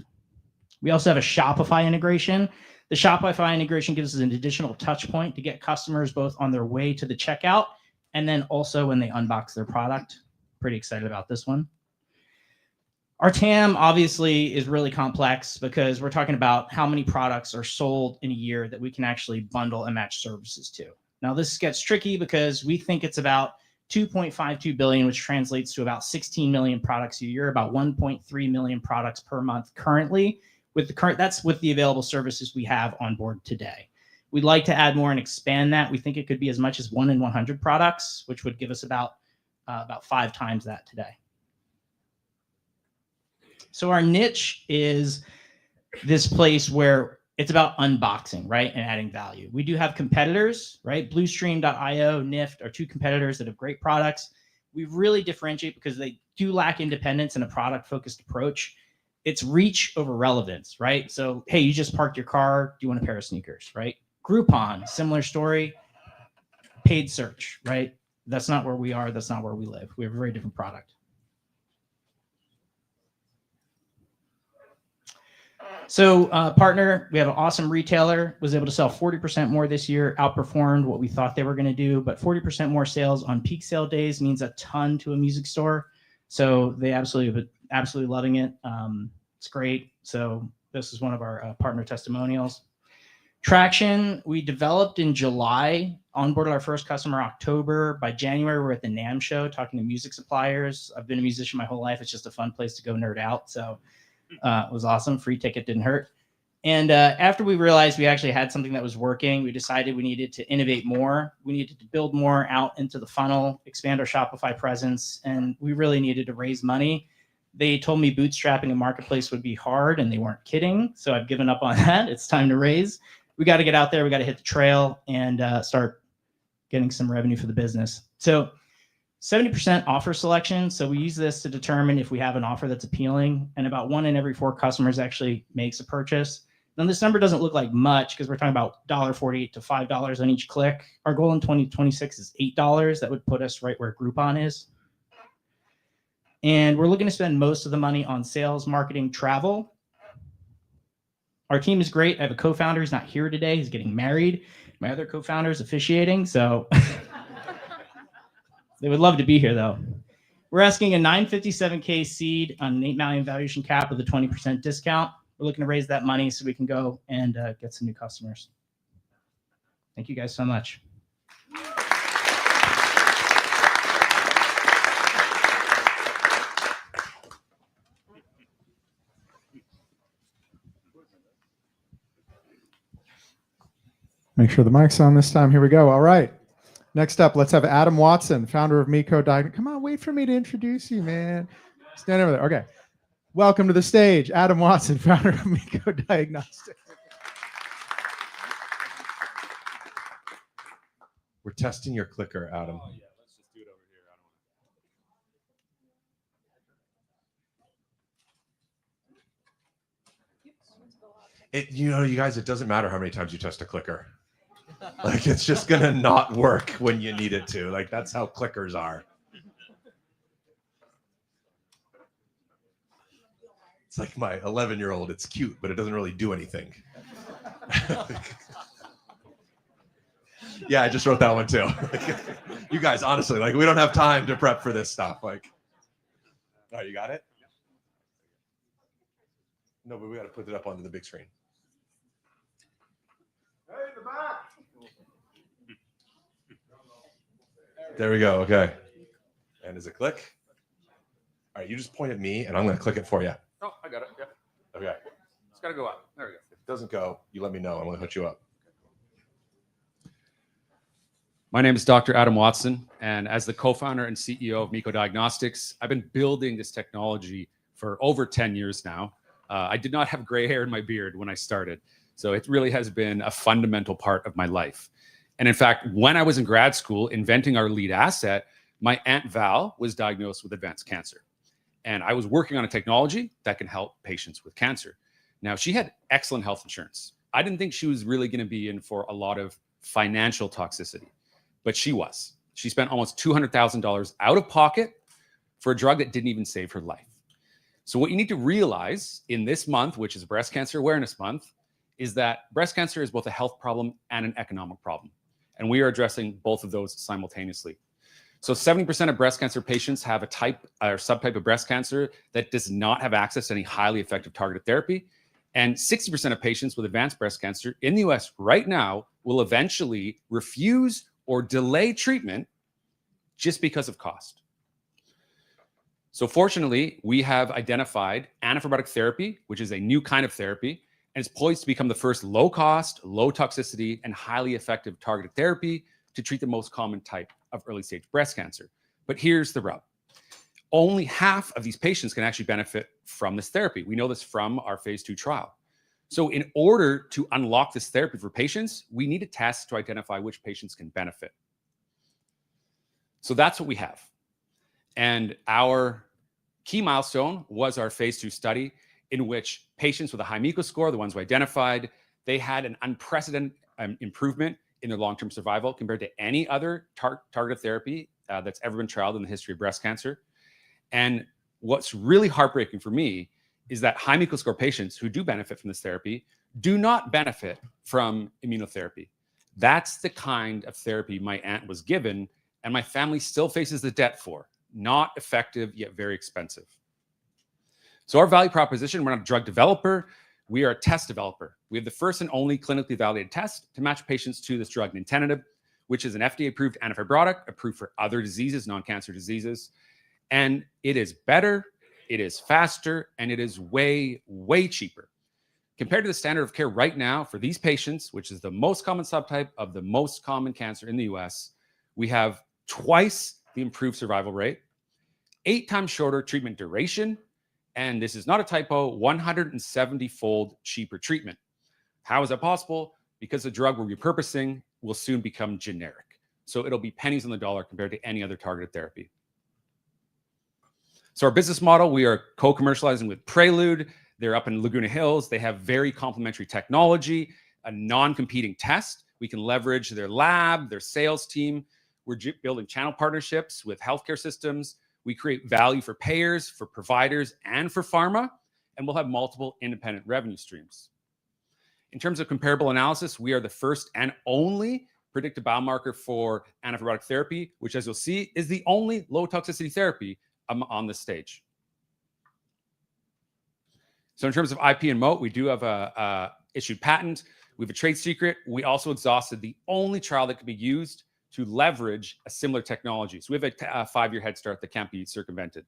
We also have a Shopify integration The Shopify integration gives us an additional touch point to get customers both on their way to the checkout and then also when they unbox their product. Pretty excited about this one. Our TAM obviously is really complex because we're talking about how many products are sold in a year that we can actually bundle and match services to. Now this gets tricky because we think it's about 2.52 billion, which translates to about 16 million products a year, about 1.3 million products per month currently. That's with the available services we have on board today. We'd like to add more and expand that. We think it could be as much as 1 in 100 products, which would give us about 5 times that today. So our niche is this place where it's about unboxing, right, and adding value. We do have competitors, right? Bluestream.io, Nift are 2 competitors that have great products. We really differentiate because they do lack independence and a product-focused approach. It's reach over relevance, right? So, hey, you just parked your car. Do you want a pair of sneakers, right? Groupon, similar story. Paid search, right? That's not where we are. That's not where we live. We have a very different product. So partner, we have an awesome retailer, was able to sell 40% more this year, outperformed what we thought they were going to do, but 40% more sales on peak sale days means a ton to a music store. So they absolutely loving it. It's great. So this is one of our partner testimonials. Traction, we developed in July, onboarded our first customer October. By January, we're at the NAMM show talking to music suppliers. I've been a musician my whole life. It's just a fun place to go nerd out. So it was awesome. Free ticket didn't hurt. And after we realized we actually had something that was working, we decided we needed to innovate more. We needed to build more out into the funnel, expand our Shopify presence, and we really needed to raise money. They told me bootstrapping a marketplace would be hard, and they weren't kidding. So I've given up on that. It's time to raise. We got to get out there. We got to hit the trail and start getting some revenue for the business. So 70% offer selection. So we use this to determine if we have an offer that's appealing, and about 1 in every 4 customers actually makes a purchase. Now this number doesn't look like much because we're talking about $1.48 to $5 on each click. Our goal in 2026 is $8. That would put us right where Groupon is. And we're looking to spend most of the money on sales, marketing, travel. Our team is great. I have a co-founder. He's not here today. He's getting married. My other co-founder is officiating. So they would love to be here though. We're asking a $957K seed on an $8 million valuation cap with a 20% discount. We're looking to raise that money so we can go and get some new customers. Thank you guys so much. Make sure the mic's on this time. Here we go. All right. Next up, let's have Adam Watson, founder of Miko Diagnostics. Come on, wait for me to introduce you, man. Stand over there. Okay. Welcome to the stage, Adam Watson, founder of Miko Diagnostics. We're testing your clicker, Adam. Oh, yeah. Let's just do it over here. You guys, it doesn't matter how many times you test a clicker. Like, it's just gonna not work when you need it to. Like, that's how clickers are. It's like my 11-year-old. It's cute, but it doesn't really do anything. Yeah, I just wrote that one too. You guys, honestly, like, we don't have time to prep for this stuff. Like, oh, you got it? No, but we got to put it up onto the big screen. Hey, in the back. There we go. Okay. And does it click? All right, you just point at me, and I'm going to click it for you. Oh, I got it. Yeah. Okay. It's got to go up. There we go. If it doesn't go, you let me know. I'm going to hook you up. My name is Dr. Adam Watson, and as the co-founder and CEO of Miko Diagnostics, I've been building this technology for over 10 years now. I did not have gray hair in my beard when I started, so it really has been a fundamental part of my life. And in fact, when I was in grad school inventing our lead asset, my Aunt Val was diagnosed with advanced cancer. And I was working on a technology that can help patients with cancer. Now, she had excellent health insurance. I didn't think she was really going to be in for a lot of financial toxicity, but she was. She spent almost $200,000 out of pocket for a drug that didn't even save her life. So what you need to realize in this month, which is Breast Cancer Awareness Month, is that breast cancer is both a health problem and an economic problem. And we are addressing both of those simultaneously. So 70% of breast cancer patients have a type or subtype of breast cancer that does not have access to any highly effective targeted therapy. And 60% of patients with advanced breast cancer in the US right now will eventually refuse or delay treatment just because of cost. So fortunately, we have identified antifibrotic therapy, which is a new kind of therapy, and it's poised to become the first low-cost, low-toxicity, and highly effective targeted therapy to treat the most common type of early-stage breast cancer. But here's the rub. Only half of these patients can actually benefit from this therapy. We know this from our phase 2 trial. So in order to unlock this therapy for patients, we need a test to identify which patients can benefit. So that's what we have. And our key milestone was our phase 2 study in which patients with a high MECO score, the ones we identified, they had an unprecedented improvement in their long-term survival compared to any other targeted therapy that's ever been trialed in the history of breast cancer. And what's really heartbreaking for me is that high MECO score patients who do benefit from this therapy do not benefit from immunotherapy. That's the kind of therapy my aunt was given and my family still faces the debt for. Not effective, yet very expensive. So our value proposition, we're not a drug developer, we are a test developer. We have the first and only clinically validated test to match patients to this drug, nintedanib, which is an FDA-approved antifibrotic, approved for other diseases, non-cancer diseases. And it is better, it is faster, and it is way, way cheaper. Compared to the standard of care right now for these patients, which is the most common subtype of the most common cancer in the US, we have twice the improved survival rate, 8 times shorter treatment duration, and this is not a typo, 170-fold cheaper treatment. How is that possible? Because the drug we're repurposing will soon become generic. So it'll be pennies on the dollar compared to any other targeted therapy. So our business model, we are co-commercializing with Prelude. They're up in Laguna Hills. They have very complementary technology, a non-competing test. We can leverage their lab, their sales team. We're building channel partnerships with healthcare systems. We create value for payers, for providers, and for pharma, and we'll have multiple independent revenue streams. In terms of comparable analysis, we are the first and only predictive biomarker for antifibrotic therapy, which, as you'll see, is the only low toxicity therapy on this stage. So in terms of IP and moat, we do have a issued patent. We have a trade secret. We also exhausted the only trial that could be used to leverage a similar technology. So we have a 5-year head start that can't be circumvented.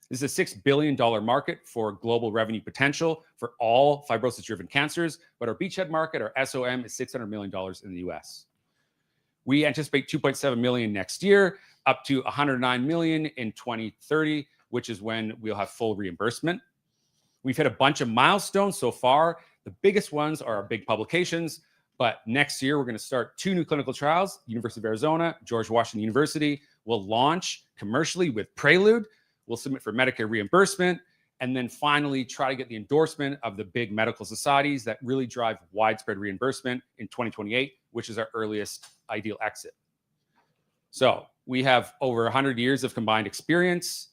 This is a $6 billion market for global revenue potential for all fibrosis-driven cancers, but our beachhead market, our SOM, is $600 million in the US. We anticipate 2.7 million next year, up to 109 million in 2030, which is when we'll have full reimbursement. We've hit a bunch of milestones so far. The biggest ones are our big publications, but next year we're going to start 2 new clinical trials. University of Arizona, George Washington University will launch commercially with Prelude. We'll submit for Medicare reimbursement, and then finally try to get the endorsement of the big medical societies that really drive widespread reimbursement in 2028, which is our earliest ideal exit. So we have over 100 years of combined experience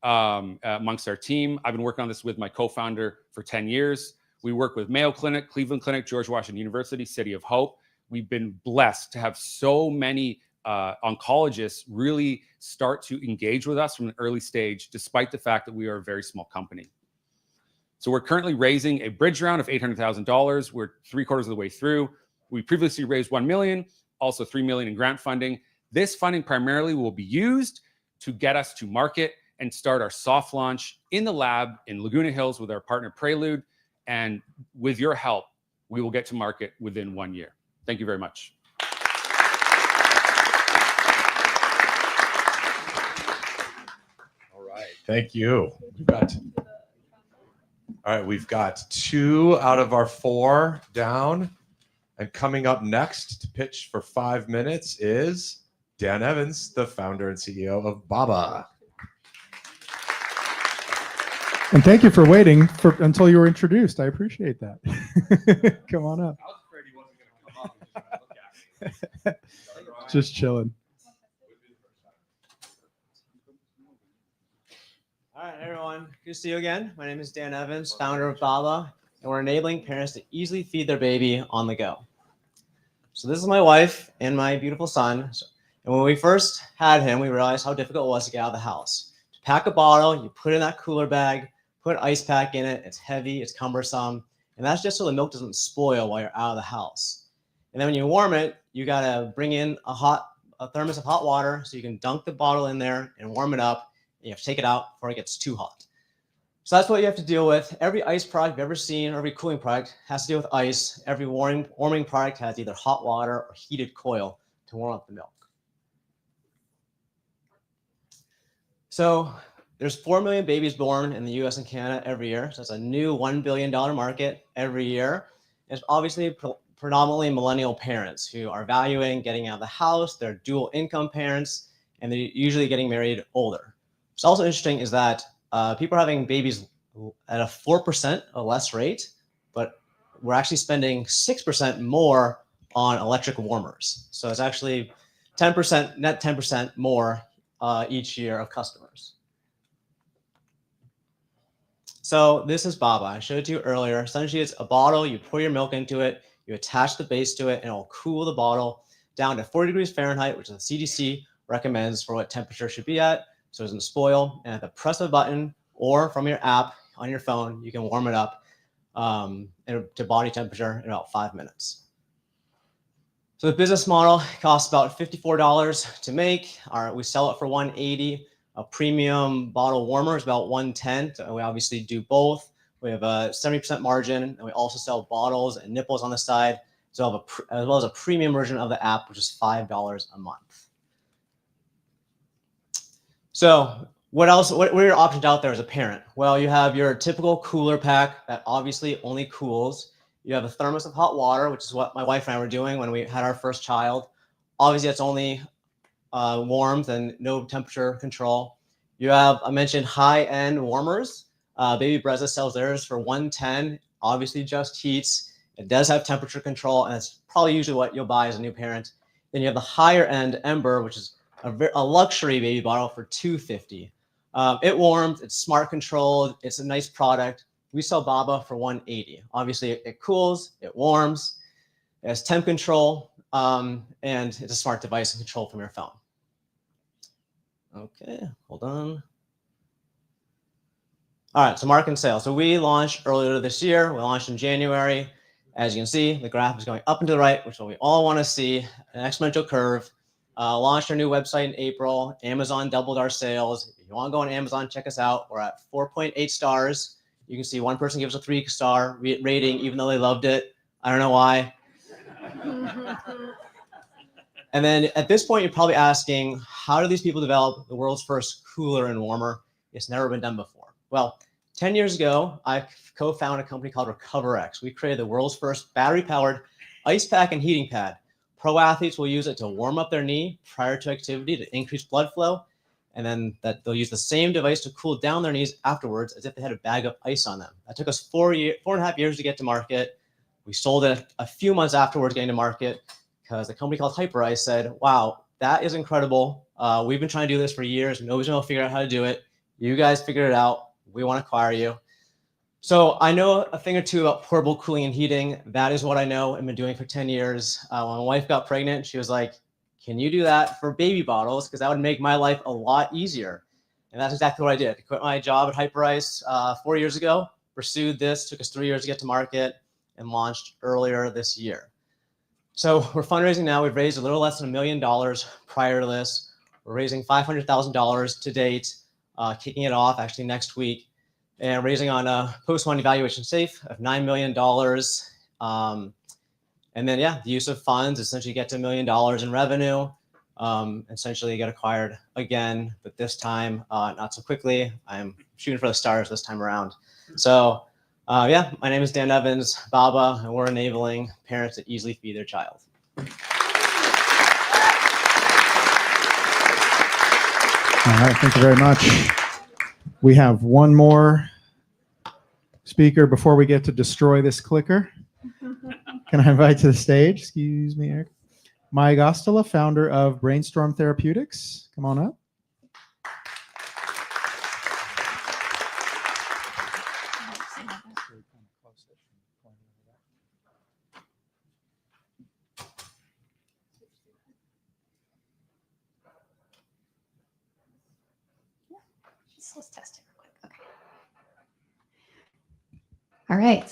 amongst our team. I've been working on this with my co-founder for 10 years. We work with Mayo Clinic, Cleveland Clinic, George Washington University, City of Hope. We've been blessed to have so many oncologists really start to engage with us from an early stage, despite the fact that we are a very small company. So we're currently raising a bridge round of $800,000. We're 3/4 of the way through. We previously raised $1 million, also $3 million in grant funding. This funding primarily will be used to get us to market and start our soft launch in the lab in Laguna Hills with our partner Prelude. And with your help, we will get to market within 1 year. Thank you very much. All right. Thank you. We've got 2 out of our 4 down. And coming up next to pitch for 5 minutes is Dan Evans, the founder and CEO of BABA. And thank you for waiting until you were introduced. I appreciate that. Come on up. I was afraid he wasn't going to come up. He was gonna look at me. Just chilling. All right, everyone. Good to see you again. My name is Dan Evans, founder of BABA. and we're enabling parents to easily feed their baby on the go. So this is my wife and my beautiful son. And when we first had him, we realized how difficult it was to get out of the house. To pack a bottle, you put it in that cooler bag, put an ice pack in it. It's heavy, it's cumbersome, and that's just so the milk doesn't spoil while you're out of the house. And then when you warm it, you gotta bring in a thermos of hot water so you can dunk the bottle in there and warm it up. And you have to take it out before it gets too hot. So that's what you have to deal with. Every ice product you've ever seen, or every cooling product has to deal with ice. Every warming product has either hot water or heated coil to warm up the milk. So there's 4 million babies born in the US and Canada every year. So it's a new $1 billion market every year. It's obviously predominantly millennial parents who are valuing getting out of the house. They're dual income parents, and they're usually getting married older. What's also interesting is that people are having babies at a 4% or less rate, but we're actually spending 6% more on electric warmers. So it's actually 10%, net 10% more each year of customers. So this is Baba. I showed it to you earlier. Essentially, it's a bottle. You pour your milk into it, you attach the base to it, and it will cool the bottle down to 40 degrees Fahrenheit, which the CDC recommends for what temperature should be at, so it doesn't spoil. And at the press of a button or from your app on your phone, you can warm it up to body temperature in about 5 minutes. So the business model costs about $54 to make. We sell it for $180. A premium bottle warmer is about $110. So we obviously do both. We have a 70% margin, and we also sell bottles and nipples on the side, as well as a premium version of the app, which is $5 a month. So what else? What are your options out there as a parent? Well, you have your typical cooler pack that obviously only cools. You have a thermos of hot water, which is what my wife and I were doing when we had our first child. Obviously, it's only warmth and no temperature control. You have, I mentioned, high-end warmers. Baby Brezza sells theirs for $110. Obviously, just heats. It does have temperature control, and it's probably usually what you'll buy as a new parent. Then you have the higher-end Ember, which is a luxury baby bottle for $250. It warms. It's smart controlled. It's a nice product. We sell Baba for $180. Obviously, it cools. It warms. It has temp control, and it's a smart device and control from your phone. Okay, hold on. All right, so market and sales. So we launched earlier this year. We launched in January. As you can see, the graph is going up and to the right, which is what we all want to see, an exponential curve. Launched our new website in April. Amazon doubled our sales. If you want to go on Amazon, check us out. We're at 4.8 stars. You can see one person gives a 3-star rating, even though they loved it. I don't know why. And then at this point, you're probably asking, how do these people develop the world's first cooler and warmer? It's never been done before. Well, 10 years ago, I co-founded a company called RecoverX. We created the world's first battery-powered ice pack and heating pad. Pro athletes will use it to warm up their knee prior to activity to increase blood flow, and then they'll use the same device to cool down their knees afterwards as if they had a bag of ice on them. That took us 4.5 years to get to market. We sold it a few months afterwards getting to market because a company called Hyperice said, wow, that is incredible. We've been trying to do this for years. Nobody's going to figure out how to do it. You guys figured it out. We want to acquire you. So I know a thing or two about portable cooling and heating. That is what I know and been doing for 10 years. When my wife got pregnant, she was like, can you do that for baby bottles? Because that would make my life a lot easier. And that's exactly what I did. I quit my job at Hyperice 4 years ago, pursued this, took us 3 years to get to market, and launched earlier this year. So we're fundraising now. We've raised a little less than $1 million prior to this. We're raising $500,000 to date, kicking it off actually next week, and raising on a post-money valuation safe of $9 million. And then, yeah, the use of funds essentially get to $1 million in revenue, essentially get acquired again, but this time not so quickly. I'm shooting for the stars this time around. So yeah, my name is Dan Evans, Baba, and we're enabling parents to easily feed their child. All right, thank you very much. We have one more speaker before we get to destroy this clicker. Can I invite to the stage? Excuse me, Eric. Maya Gostala, founder of Brainstorm Therapeutics. Come on up. Let's test it real quick. Okay. All right.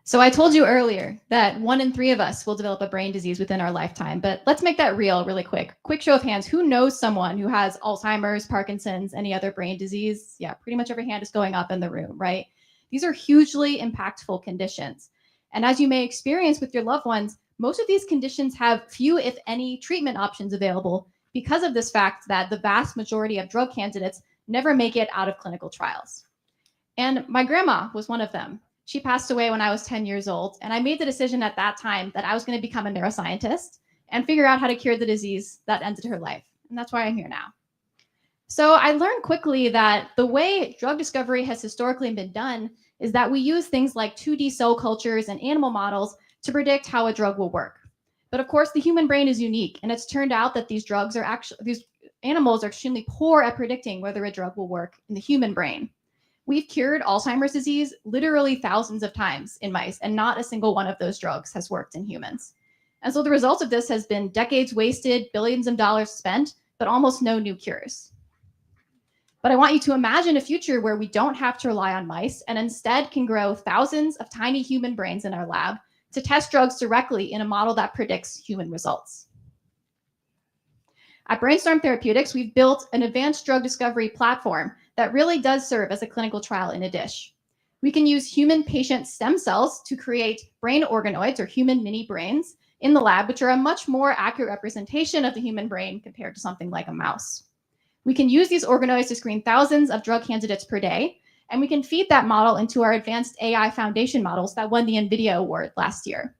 So I told you earlier that 1 in 3 of us will develop a brain disease within our lifetime, but let's make that real really quick. Quick show of hands. Who knows someone who has Alzheimer's, Parkinson's, any other brain disease? Yeah, pretty much every hand is going up in the room, right? These are hugely impactful conditions. And as you may experience with your loved ones, most of these conditions have few, if any, treatment options available because of this fact that the vast majority of drug candidates never make it out of clinical trials. And my grandma was one of them. She passed away when I was 10 years old, and I made the decision at that time that I was going to become a neuroscientist and figure out how to cure the disease that ended her life. And that's why I'm here now. So I learned quickly that the way drug discovery has historically been done is that we use things like 2D cell cultures and animal models to predict how a drug will work. But of course, the human brain is unique, and it's turned out that these animals are extremely poor at predicting whether a drug will work in the human brain. We've cured Alzheimer's disease literally thousands of times in mice, and not a single one of those drugs has worked in humans. And so the result of this has been decades wasted, billions of dollars spent, but almost no new cures. But I want you to imagine a future where we don't have to rely on mice and instead can grow thousands of tiny human brains in our lab to test drugs directly in a model that predicts human results. At Brainstorm Therapeutics, we've built an advanced drug discovery platform that really does serve as a clinical trial in a dish. We can use human patient stem cells to create brain organoids, or human mini brains, in the lab, which are a much more accurate representation of the human brain compared to something like a mouse. We can use these organoids to screen thousands of drug candidates per day, and we can feed that model into our advanced AI foundation models that won the NVIDIA award last year.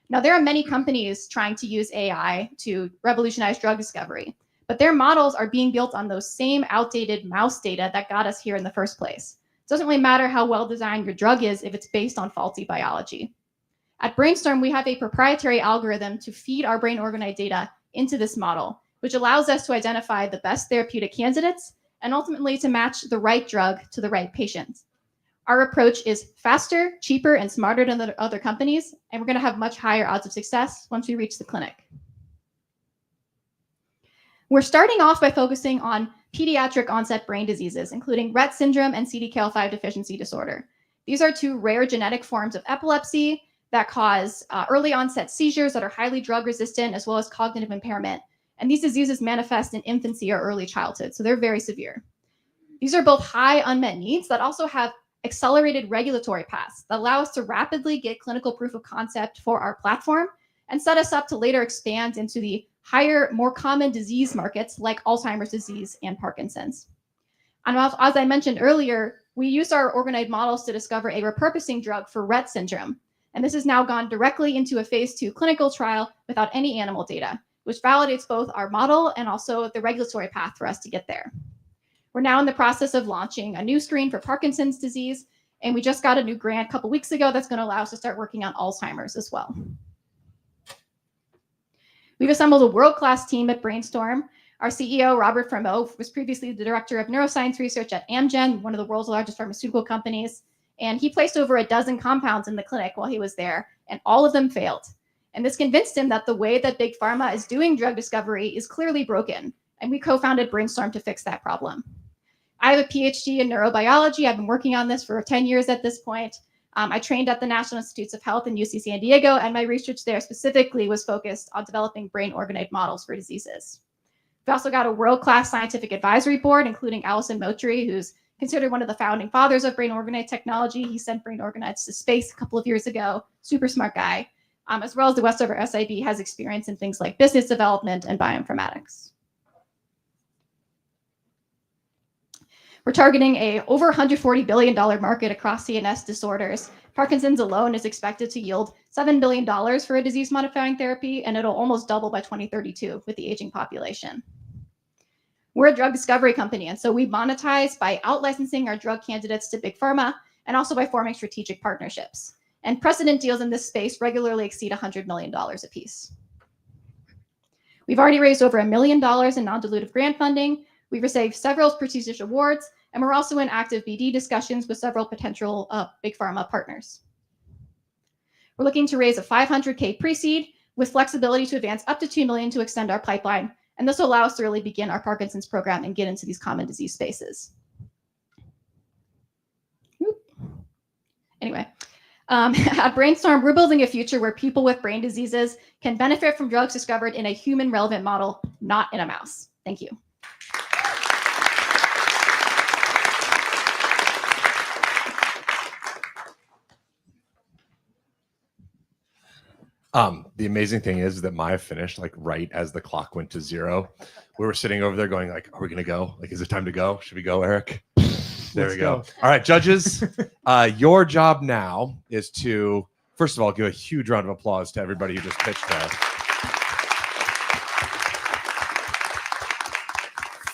Now, there are many companies trying to use AI to revolutionize drug discovery, but their models are being built on those same outdated mouse data that got us here in the first place. It doesn't really matter how well designed your drug is if it's based on faulty biology. At Brainstorm, we have a proprietary algorithm to feed our brain organoid data into this model, which allows us to identify the best therapeutic candidates and ultimately to match the right drug to the right patient. Our approach is faster, cheaper, and smarter than the other companies, and we're going to have much higher odds of success once we reach the clinic. We're starting off by focusing on pediatric onset brain diseases, including Rett syndrome and CDKL5 deficiency disorder. These are 2 rare genetic forms of epilepsy that cause early onset seizures that are highly drug resistant, as well as cognitive impairment. And these diseases manifest in infancy or early childhood, so they're very severe. These are both high unmet needs that also have accelerated regulatory paths that allow us to rapidly get clinical proof of concept for our platform and set us up to later expand into the higher, more common disease markets like Alzheimer's disease and Parkinson's. And as I mentioned earlier, we used our organoid models to discover a repurposing drug for Rett syndrome. And this has now gone directly into a phase 2 clinical trial without any animal data, which validates both our model and also the regulatory path for us to get there. We're now in the process of launching a new screen for Parkinson's disease, and we just got a new grant a couple weeks ago that's going to allow us to start working on Alzheimer's as well. We've assembled a world-class team at Brainstorm. Our CEO, Robert Fremeau, was previously the director of neuroscience research at Amgen, one of the world's largest pharmaceutical companies, and he placed over a dozen compounds in the clinic while he was there, and all of them failed. And this convinced him that the way that Big Pharma is doing drug discovery is clearly broken, and we co-founded Brainstorm to fix that problem. I have a PhD in neurobiology. I've been working on this for 10 years at this point. I trained at the National Institutes of Health in UC San Diego, and my research there specifically was focused on developing brain organoid models for diseases. We've also got a world-class scientific advisory board, including Alison Motri, who's considered one of the founding fathers of brain organoid technology. He sent brain organoids to space a couple of years ago, super smart guy, as well as the Westover SIB has experience in things like business development and bioinformatics. We're targeting a over $140 billion market across CNS disorders. Parkinson's alone is expected to yield $7 billion for a disease-modifying therapy, and it'll almost double by 2032 with the aging population. We're a drug discovery company, and so we monetize by out-licensing our drug candidates to Big Pharma and also by forming strategic partnerships. And precedent deals in this space regularly exceed $100 million apiece. We've already raised over $1 million in non-dilutive grant funding. We've received several prestigious awards, and we're also in active BD discussions with several potential Big Pharma partners. We're looking to raise a 500K pre-seed with flexibility to advance up to 2 million to extend our pipeline. And this will allow us to really begin our Parkinson's program and get into these common disease spaces. Anyway, at Brainstorm, we're building a future where people with brain diseases can benefit from drugs discovered in a human relevant model, not in a mouse. Thank you. The amazing thing is that Maya finished like right as the clock went to 0. We were sitting over there going like, are we going to go? Like, is it time to go? Should we go, Eric? There we go. All right, judges, your job now is to, first of all, give a huge round of applause to everybody who just pitched there.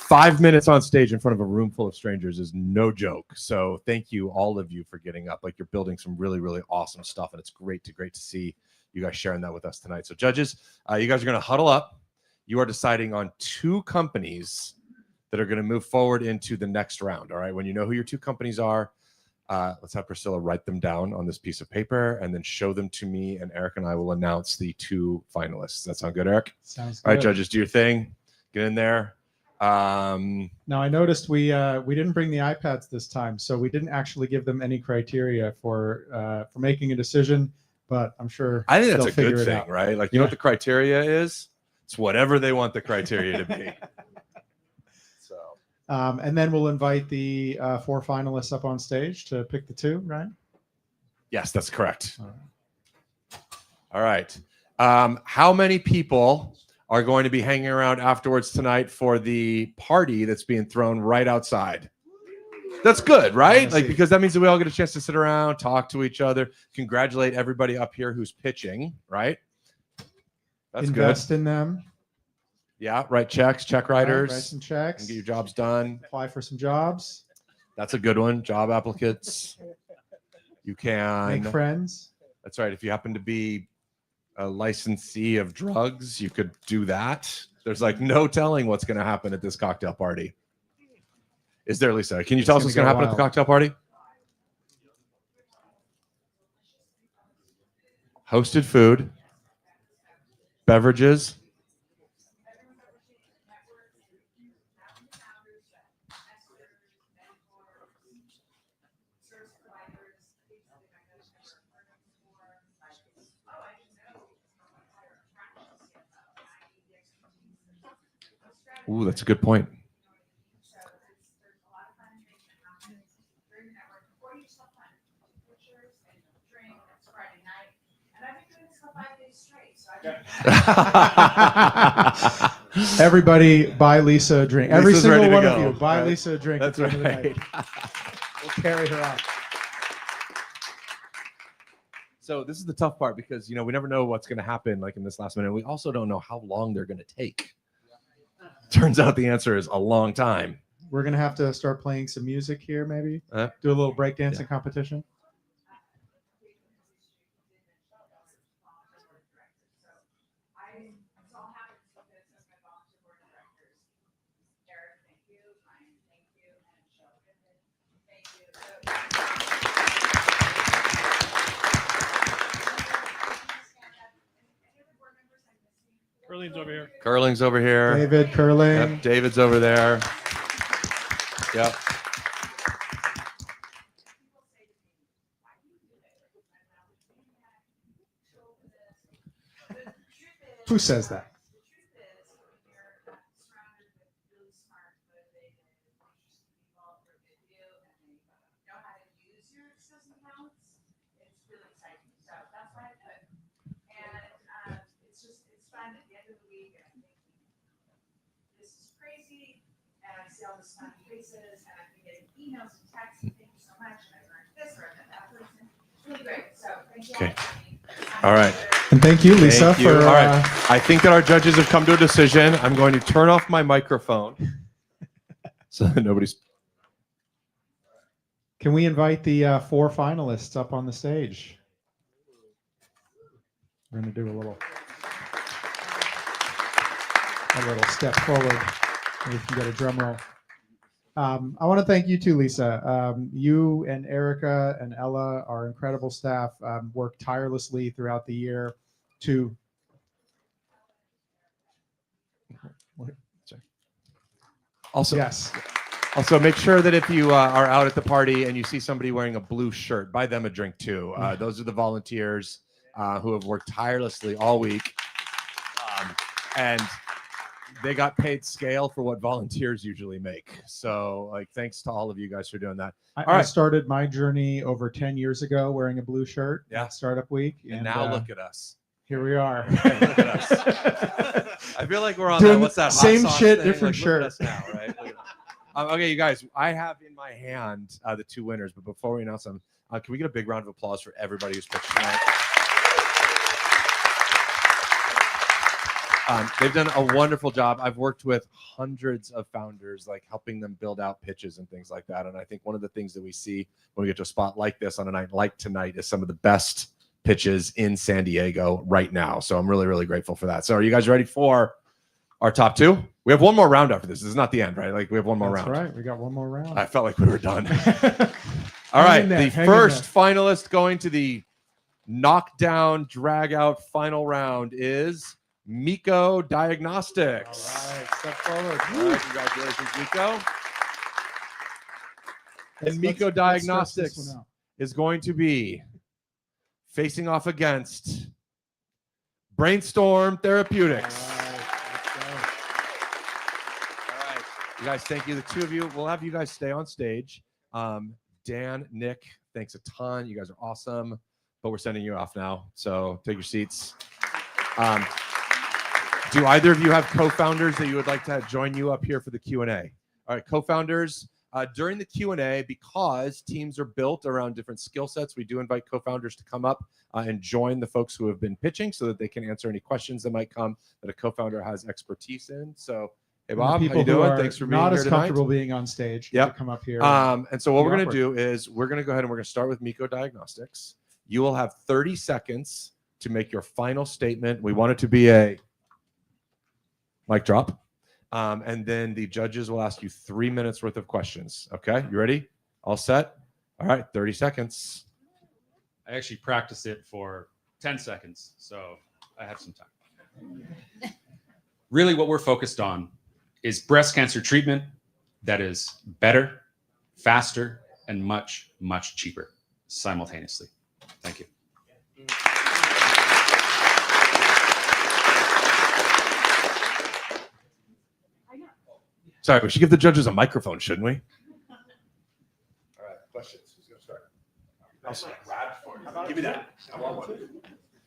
5 minutes on stage in front of a room full of strangers is no joke. So thank you, all of you, for getting up. Like, you're building some really, really awesome stuff, and it's great to see you guys sharing that with us tonight. So judges, you guys are going to huddle up. You are deciding on 2 companies that are going to move forward into the next round. All right. When you know who your 2 companies are, let's have Priscilla write them down on this piece of paper and then show them to me, and Eric and I will announce the 2 finalists. Does that sound good, Eric? Sounds good. All right, judges, do your thing. Get in there. Now I noticed we didn't bring the iPads this time, so we didn't actually give them any criteria for making a decision. But I'm sure I think that's they'll a good figure it thing, out. right? Like, you know what the criteria is? It's whatever they want the criteria to be. And then we'll invite the 4 finalists up on stage to pick the 2, right? Yes, that's correct. All right. How many people are going to be hanging around afterwards tonight for the party that's being thrown right outside? That's good, right? Like, because that means that we all get a chance to sit around, talk to each other, congratulate everybody up here who's pitching, right? That's Invest good. in them. Yeah, write checks, check writers. Write some checks. And get your jobs done. Apply for some jobs. That's a good one. Job applicants. You can Make friends. That's right. If you happen to be a licensee of drugs, you could do that. There's like no telling what's going to happen at this cocktail party. Is there, Lisa? Can you tell us what's going to happen at the cocktail party? Hosted food, beverages. Ooh, that's a good point. Everybody buy Lisa a drink. Every Lisa's single ready to one of go, you buy right? Lisa a drink. That's at the end of the right. night. We'll carry her out. So this is the tough part because, you know, we never know what's going to happen like in this last minute. We also don't know how long they're going to take. Turns out the answer is a long time. We're gonna have to start playing some music here, maybe. Do a little breakdancing competition. Curling's over here. Curling's over here. David Curling. Yep, David's over there. Yep. Who says that? All the smiley faces, and I've been getting emails and texts. Thank you so much. And I learned this or that person. It's really great. So thank you. Okay. All right. And thank you, Lisa, Thank you. for. All right. I think that our judges have come to a decision. I'm going to turn off my microphone so that nobody's. Can we invite the 4 finalists up on the stage? We're going to do a little step forward. Maybe we can get a drum roll. I want to thank you too, Lisa. You and Erica and Ella, our incredible staff, work tirelessly throughout the year to Also, yes. Also, make sure that if you are out at the party and you see somebody wearing a blue shirt, buy them a drink too. Those are the volunteers who have worked tirelessly all week. And they got paid scale for what volunteers usually make. So, like, thanks to all of you guys for doing that. I started my journey over 10 years ago wearing a blue shirt at Startup Week. And now look at us. Here we are. Look at us. I feel like we're on Doing that. What's that? Hot same sauce shit, thing? different Like, shirt. Look at us now, right? Look at us. Okay, you guys, I have in my hand the two winners, but before we announce them, can we get a big round of applause for everybody who's pitched tonight? They've done a wonderful job. I've worked with hundreds of founders, like helping them build out pitches and things like that. And I think one of the things that we see when we get to a spot like this on a night like tonight is some of the best pitches in San Diego right now. So I'm really, really grateful for that. So are you guys ready for our top two? We have one more round after this. This is not the end, right? Like we have one more That's round. right. We got one more round. I felt like we were done. All right. The first finalist going to the knockdown, drag out final round is Miko Diagnostics. All right. Step forward. All right, congratulations, Miko. And Let's- Miko let's stretch this Diagnostics one out. is going to be facing off against Brainstorm Therapeutics. All right, you guys, thank you. The two of you, we'll have you guys stay on stage. Dan, Nick, thanks a ton. You guys are awesome, but we're sending you off now. So take your seats. Do either of you have co-founders that you would like to join you up here for the Q&A? All right, co-founders, during the Q&A, because teams are built around different skill sets, we do invite co-founders to come up and join the folks who have been pitching so that they can answer any questions that might come that a co-founder has expertise in. So, hey, Bob, how you doing? Thanks for being not here as tonight. comfortable being on stage. Yep. To come up here. And so what be we're going to awkward. do is we're going to go ahead and we're going to start with Miko Diagnostics. You will have 30 seconds to make your final statement. We want it to be a mic drop. And then the judges will ask you 3 minutes worth of questions. Okay, you ready? All set? All right, 30 seconds. I actually practiced it for 10 seconds, so I have some time. Really, what we're focused on is breast cancer treatment that is better, faster, and much, much cheaper simultaneously. Thank you. Sorry, we should give the judges a microphone, shouldn't we? All right, questions. Who's going to start? I'll start. Give me that. I want one.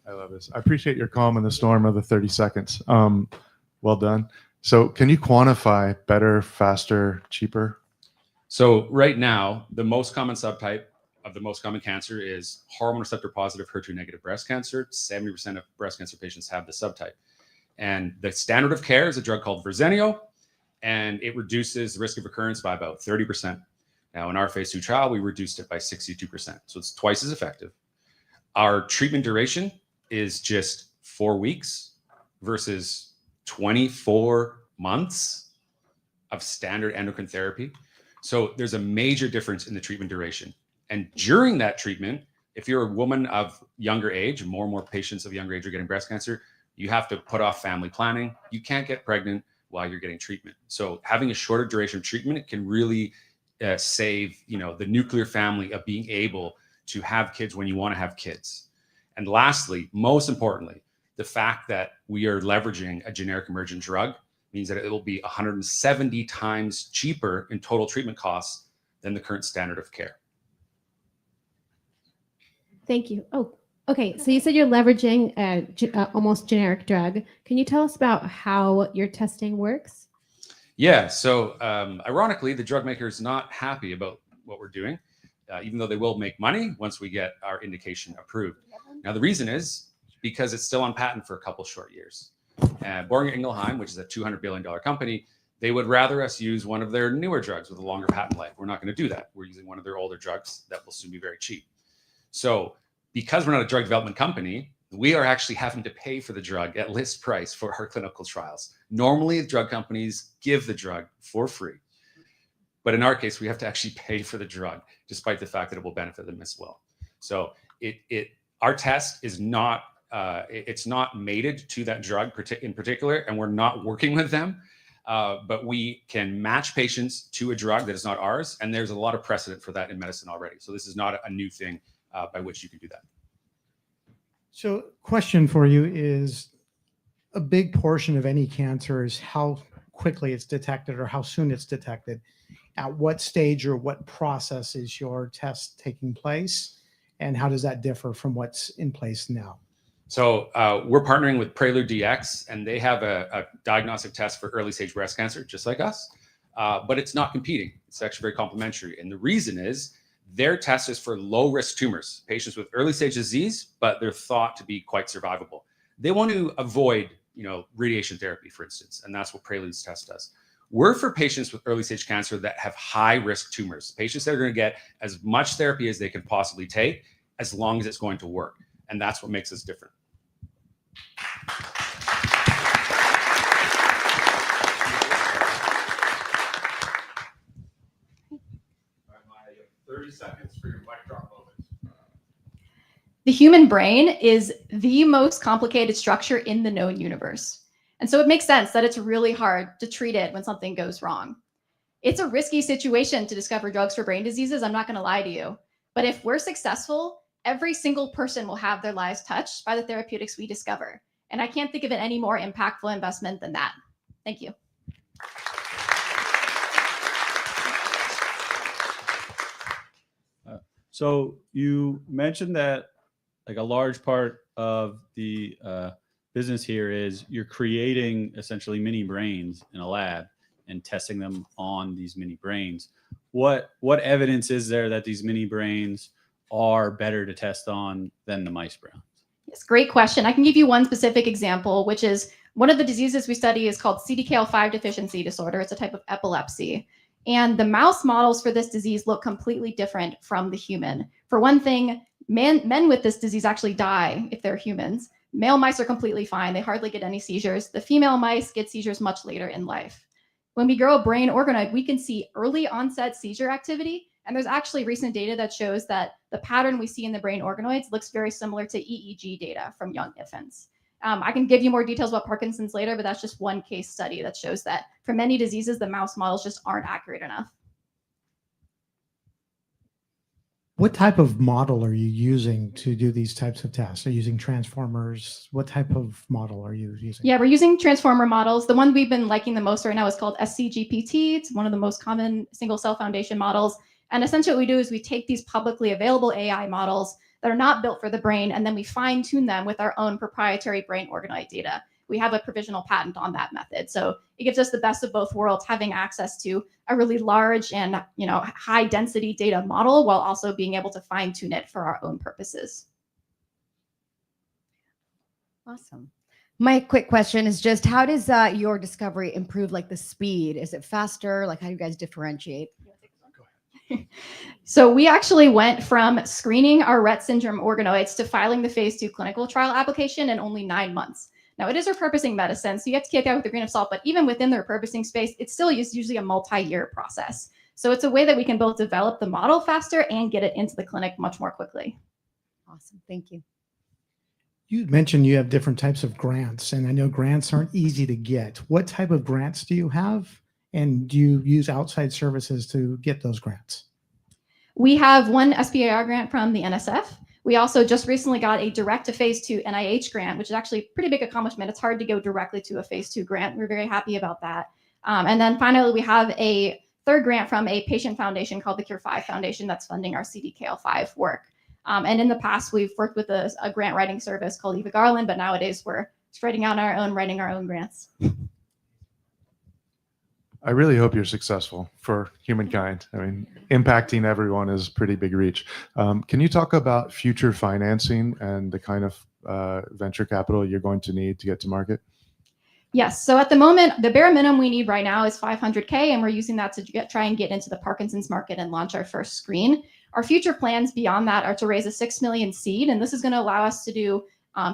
I love this. I appreciate your calm in the storm of the 30 seconds. Well done. So can you quantify better, faster, cheaper? So right now, the most common subtype of the most common cancer is hormone receptor positive, HER2 negative breast cancer. 70% of breast cancer patients have the subtype. And the standard of care is a drug called Verzenio, and it reduces the risk of recurrence by about 30%. Now, in our phase 2 trial, we reduced it by 62%. So it's twice as effective. Our treatment duration is just 4 weeks versus 24 months of standard endocrine therapy. So there's a major difference in the treatment duration. And during that treatment, if you're a woman of younger age, more and more patients of younger age are getting breast cancer, you have to put off family planning. You can't get pregnant while you're getting treatment. So having a shorter duration of treatment can really save, the nuclear family of being able to have kids when you want to have kids. And lastly, most importantly, the fact that we are leveraging a generic emergent drug means that it will be 170 times cheaper in total treatment costs than the current standard of care. Thank you. Oh, okay. So you said you're leveraging a almost generic drug. Can you tell us about how your testing works? Yeah. So ironically, the drug maker is not happy about what we're doing, even though they will make money once we get our indication approved. Now, the reason is because it's still on patent for a couple short years. Boehringer Ingelheim, which is a $200 billion company, they would rather us use one of their newer drugs with a longer patent life. We're not going to do that. We're using one of their older drugs that will soon be very cheap. So because we're not a drug development company, we are actually having to pay for the drug at list price for our clinical trials. Normally, drug companies give the drug for free. But in our case, we have to actually pay for the drug, despite the fact that it will benefit them as well. So our test is not, it's not mated to that drug in particular, and we're not working with them. But we can match patients to a drug that is not ours, and there's a lot of precedent for that in medicine already. So this is not a new thing by which you can do that. So, question for you is, a big portion of any cancer is how quickly it's detected or how soon it's detected. At what stage or what process is your test taking place, and how does that differ from what's in place now? So we're partnering with Prelude DX, and they have a diagnostic test for early stage breast cancer, just like us, but it's not competing. It's actually very complementary. And the reason is their test is for low risk tumors, patients with early stage disease, but they're thought to be quite survivable. They want to avoid, radiation therapy, for instance, and that's what Prelude's test does. We're for patients with early stage cancer that have high risk tumors, patients that are going to get as much therapy as they can possibly take, as long as it's going to work. And that's what makes us different. The human brain is the most complicated structure in the known universe. And so it makes sense that it's really hard to treat it when something goes wrong. It's a risky situation to discover drugs for brain diseases, I'm not going to lie to you. But if we're successful, every single person will have their lives touched by the therapeutics we discover. And I can't think of any more impactful investment than that. Thank you. So you mentioned that like a large part of the business here is you're creating essentially mini brains in a lab and testing them on these mini brains. What evidence is there that these mini brains are better to test on than the mice brain? Yes, great question. I can give you one specific example, which is one of the diseases we study is called CDKL5 deficiency disorder. It's a type of epilepsy. And the mouse models for this disease look completely different from the human. For one thing, men with this disease actually die if they're humans. Male mice are completely fine. They hardly get any seizures. The female mice get seizures much later in life. When we grow a brain organoid, we can see early onset seizure activity. And there's actually recent data that shows that the pattern we see in the brain organoids looks very similar to EEG data from young infants. I can give you more details about Parkinson's later, but that's just one case study that shows that for many diseases, the mouse models just aren't accurate enough. What type of model are you using to do these types of tests? Are you using transformers? What type of model are you using? Yeah, we're using transformer models. The one we've been liking the most right now is called SCGPT. It's one of the most common single cell foundation models. And essentially what we do is we take these publicly available AI models that are not built for the brain, and then we fine tune them with our own proprietary brain organoid data. We have a provisional patent on that method. So it gives us the best of both worlds, having access to a really large and high density data model while also being able to fine tune it for our own purposes. Awesome. My quick question is just how does your discovery improve like the speed? Is it faster? Like how do you guys differentiate? So we actually went from screening our Rett syndrome organoids to filing the phase 2 clinical trial application in only 9 months. Now it is repurposing medicine, so you have to take that with a grain of salt, but even within the repurposing space, it still is usually a multi-year process. So it's a way that we can both develop the model faster and get it into the clinic much more quickly. Awesome, thank you. You mentioned you have different types of grants, and I know grants aren't easy to get. What type of grants do you have? And do you use outside services to get those grants? We have one SBIR grant from the NSF. We also just recently got a direct to phase 2 NIH grant, which is actually a pretty big accomplishment. It's hard to go directly to a phase 2 grant. We're very happy about that. And then finally, we have a third grant from a patient foundation called the Cure5 Foundation that's funding our CDKL5 work. And in the past, we've worked with a grant writing service called Eva Garland, but nowadays we're spreading out our own, writing our own grants. I really hope you're successful for humankind. I mean, impacting everyone is pretty big reach. Can you talk about future financing and the kind of venture capital you're going to need to get to market? Yes. So at the moment, the bare minimum we need right now is $500K, and we're using that to try and get into the Parkinson's market and launch our first screen. Our future plans beyond that are to raise a $6 million seed, and this is going to allow us to do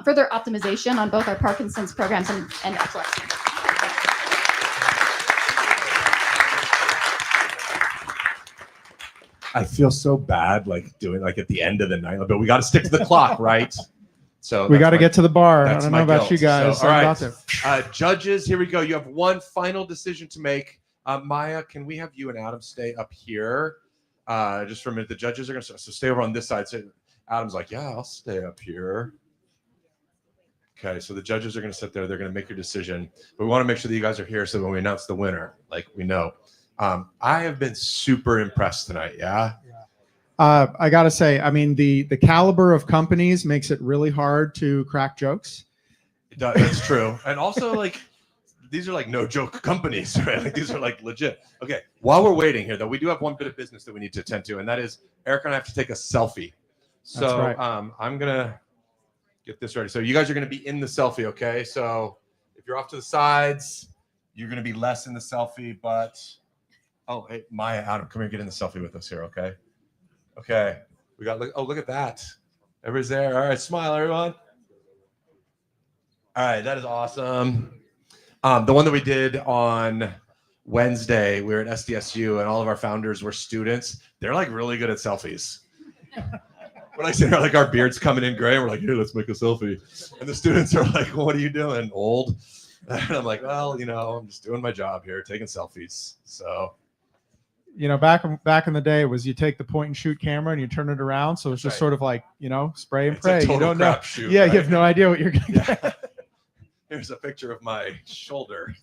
further optimization on both our Parkinson's programs and epilepsy. I feel so bad like doing like at the end of the night, but we got to stick to the clock, right? So We got to get to the bar. I that's don't know my about guilt. you guys. So, all I'm right, about to. judges, here we go. You have one final decision to make. Maya, can we have you and Adam stay up here just for a minute? The judges are going to stay over on this side. So Adam's like, yeah, I'll stay up here. Okay, so the judges are going to sit there. They're going to make your decision. But we want to make sure that you guys are here so when we announce the winner, like we know. I have been super impressed tonight. Yeah. I got to say, I mean, the caliber of companies makes it really hard to crack jokes. That's true. And also, like, these are like no joke companies, right? Like, these are like legit. Okay. While we're waiting here, though, we do have one bit of business that we need to attend to, and that is Eric and I have to take a selfie. So That's right. I'm going to get this ready. So you guys are going to be in the selfie, okay? So if you're off to the sides, you're going to be less in the selfie, but oh, hey, Maya, Adam, come here, get in the selfie with us here, okay? Okay. We got, look at that. Everybody's there. All right, smile, everyone. All right, that is awesome. The one that we did on Wednesday, we were at SDSU, and all of our founders were students. They're like really good at selfies. When I say like our beards coming in gray, we're like, here, let's make a selfie. And the students are like, well, what are you doing, old? And I'm like, well, you know, I'm just doing my job here, taking selfies. So, You know, back in the day, it was you take the point and shoot camera and you turn it around. So it's just sort of like, you know, spray and It's a pray. You total don't know. crapshoot, Yeah, right? you have no idea what you're going to get. Here's a picture of my shoulder.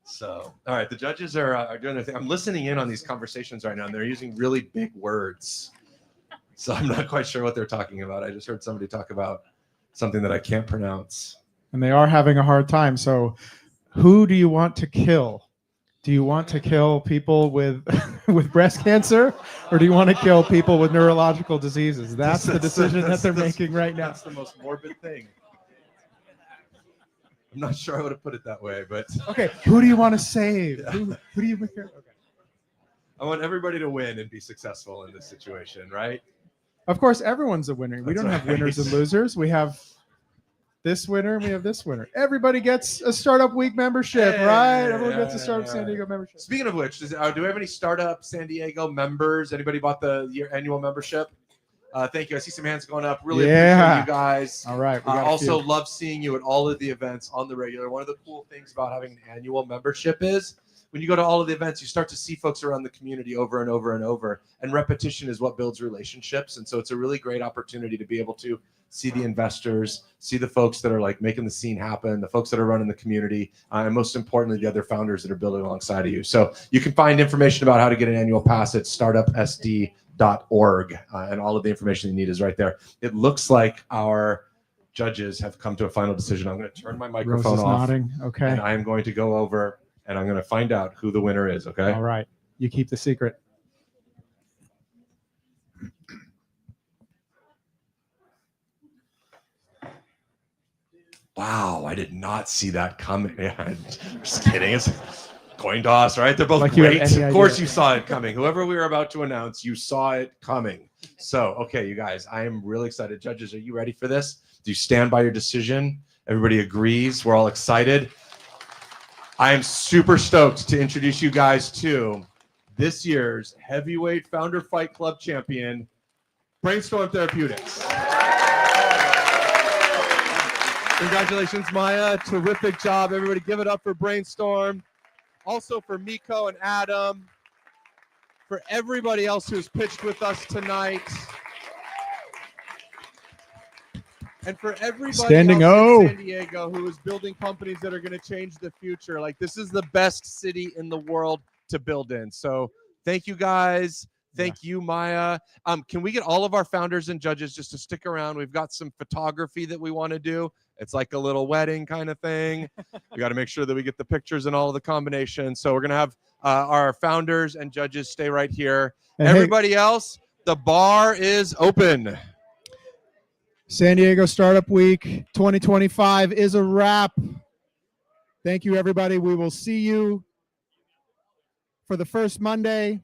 So, all right, the judges are doing their thing. I'm listening in on these conversations right now, and they're using really big words. So I'm not quite sure what they're talking about. I just heard somebody talk about something that I can't pronounce. And they are having a hard time. So who do you want to kill? Do you want to kill people with with breast cancer, or do you want to kill people with neurological diseases? That's the decision that they're making right now. That's the most morbid thing. I'm not sure I would have put it that way, but Okay, who do you want to save? Who do you make? Okay. I want everybody to win and be successful in this situation, right? Of course, everyone's a winner. We That's don't have right. winners and losers. We have this winner and we have this winner. Everybody gets a Startup Week membership, right? Everyone gets a Startup San Diego membership. Speaking of which, do we have any Startup San Diego members? Anybody bought the annual membership? Thank you. I see some hands going up. Really appreciate you guys. All right. We got a also few. love seeing you at all of the events on the regular. One of the cool things about having an annual membership is when you go to all of the events, you start to see folks around the community over and over and over. And repetition is what builds relationships. And so it's a really great opportunity to be able to see the investors, see the folks that are like making the scene happen, the folks that are running the community, and most importantly, the other founders that are building alongside of you. So you can find information about how to get an annual pass at startupsd.org, and all of the information you need is right there. It looks like our judges have come to a final decision. I'm going to turn my microphone Rose is off. nodding. Okay. And I am going to go over and I'm going to find out who the winner is. Okay. All right. You keep the secret. Wow, I did not see that coming. Yeah, just kidding. It's coin toss, right? They're both Like you have great. any Of course, idea. you saw it coming. Whoever we were about to announce, you saw it coming. So, okay, you guys, I am really excited. Judges, are you ready for this? Do you stand by your decision? Everybody agrees. We're all excited. I am super stoked to introduce you guys to this year's heavyweight Founder Fight Club champion, Brainstorm Therapeutics. Congratulations, Maya. Terrific job. Everybody give it up for Brainstorm. Also for Miko and Adam. For everybody else who's pitched with us tonight. And for everybody Standing else O. in San Diego who is building companies that are going to change the future. Like, this is the best city in the world to build in. So thank you, guys. Thank you, Maya. Can we get all of our founders and judges just to stick around? We've got some photography that we want to do. It's like a little wedding kind of thing. We got to make sure that we get the pictures and all of the combinations. So we're going to have our founders and judges stay right here. And hey- Everybody else, the bar is open. San Diego Startup Week 2025 is a wrap. Thank you, everybody. We will see you for the first Monday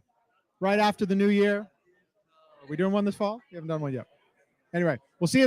right after the new year. Are we doing one this fall? We haven't done one yet. Anyway, we'll see you.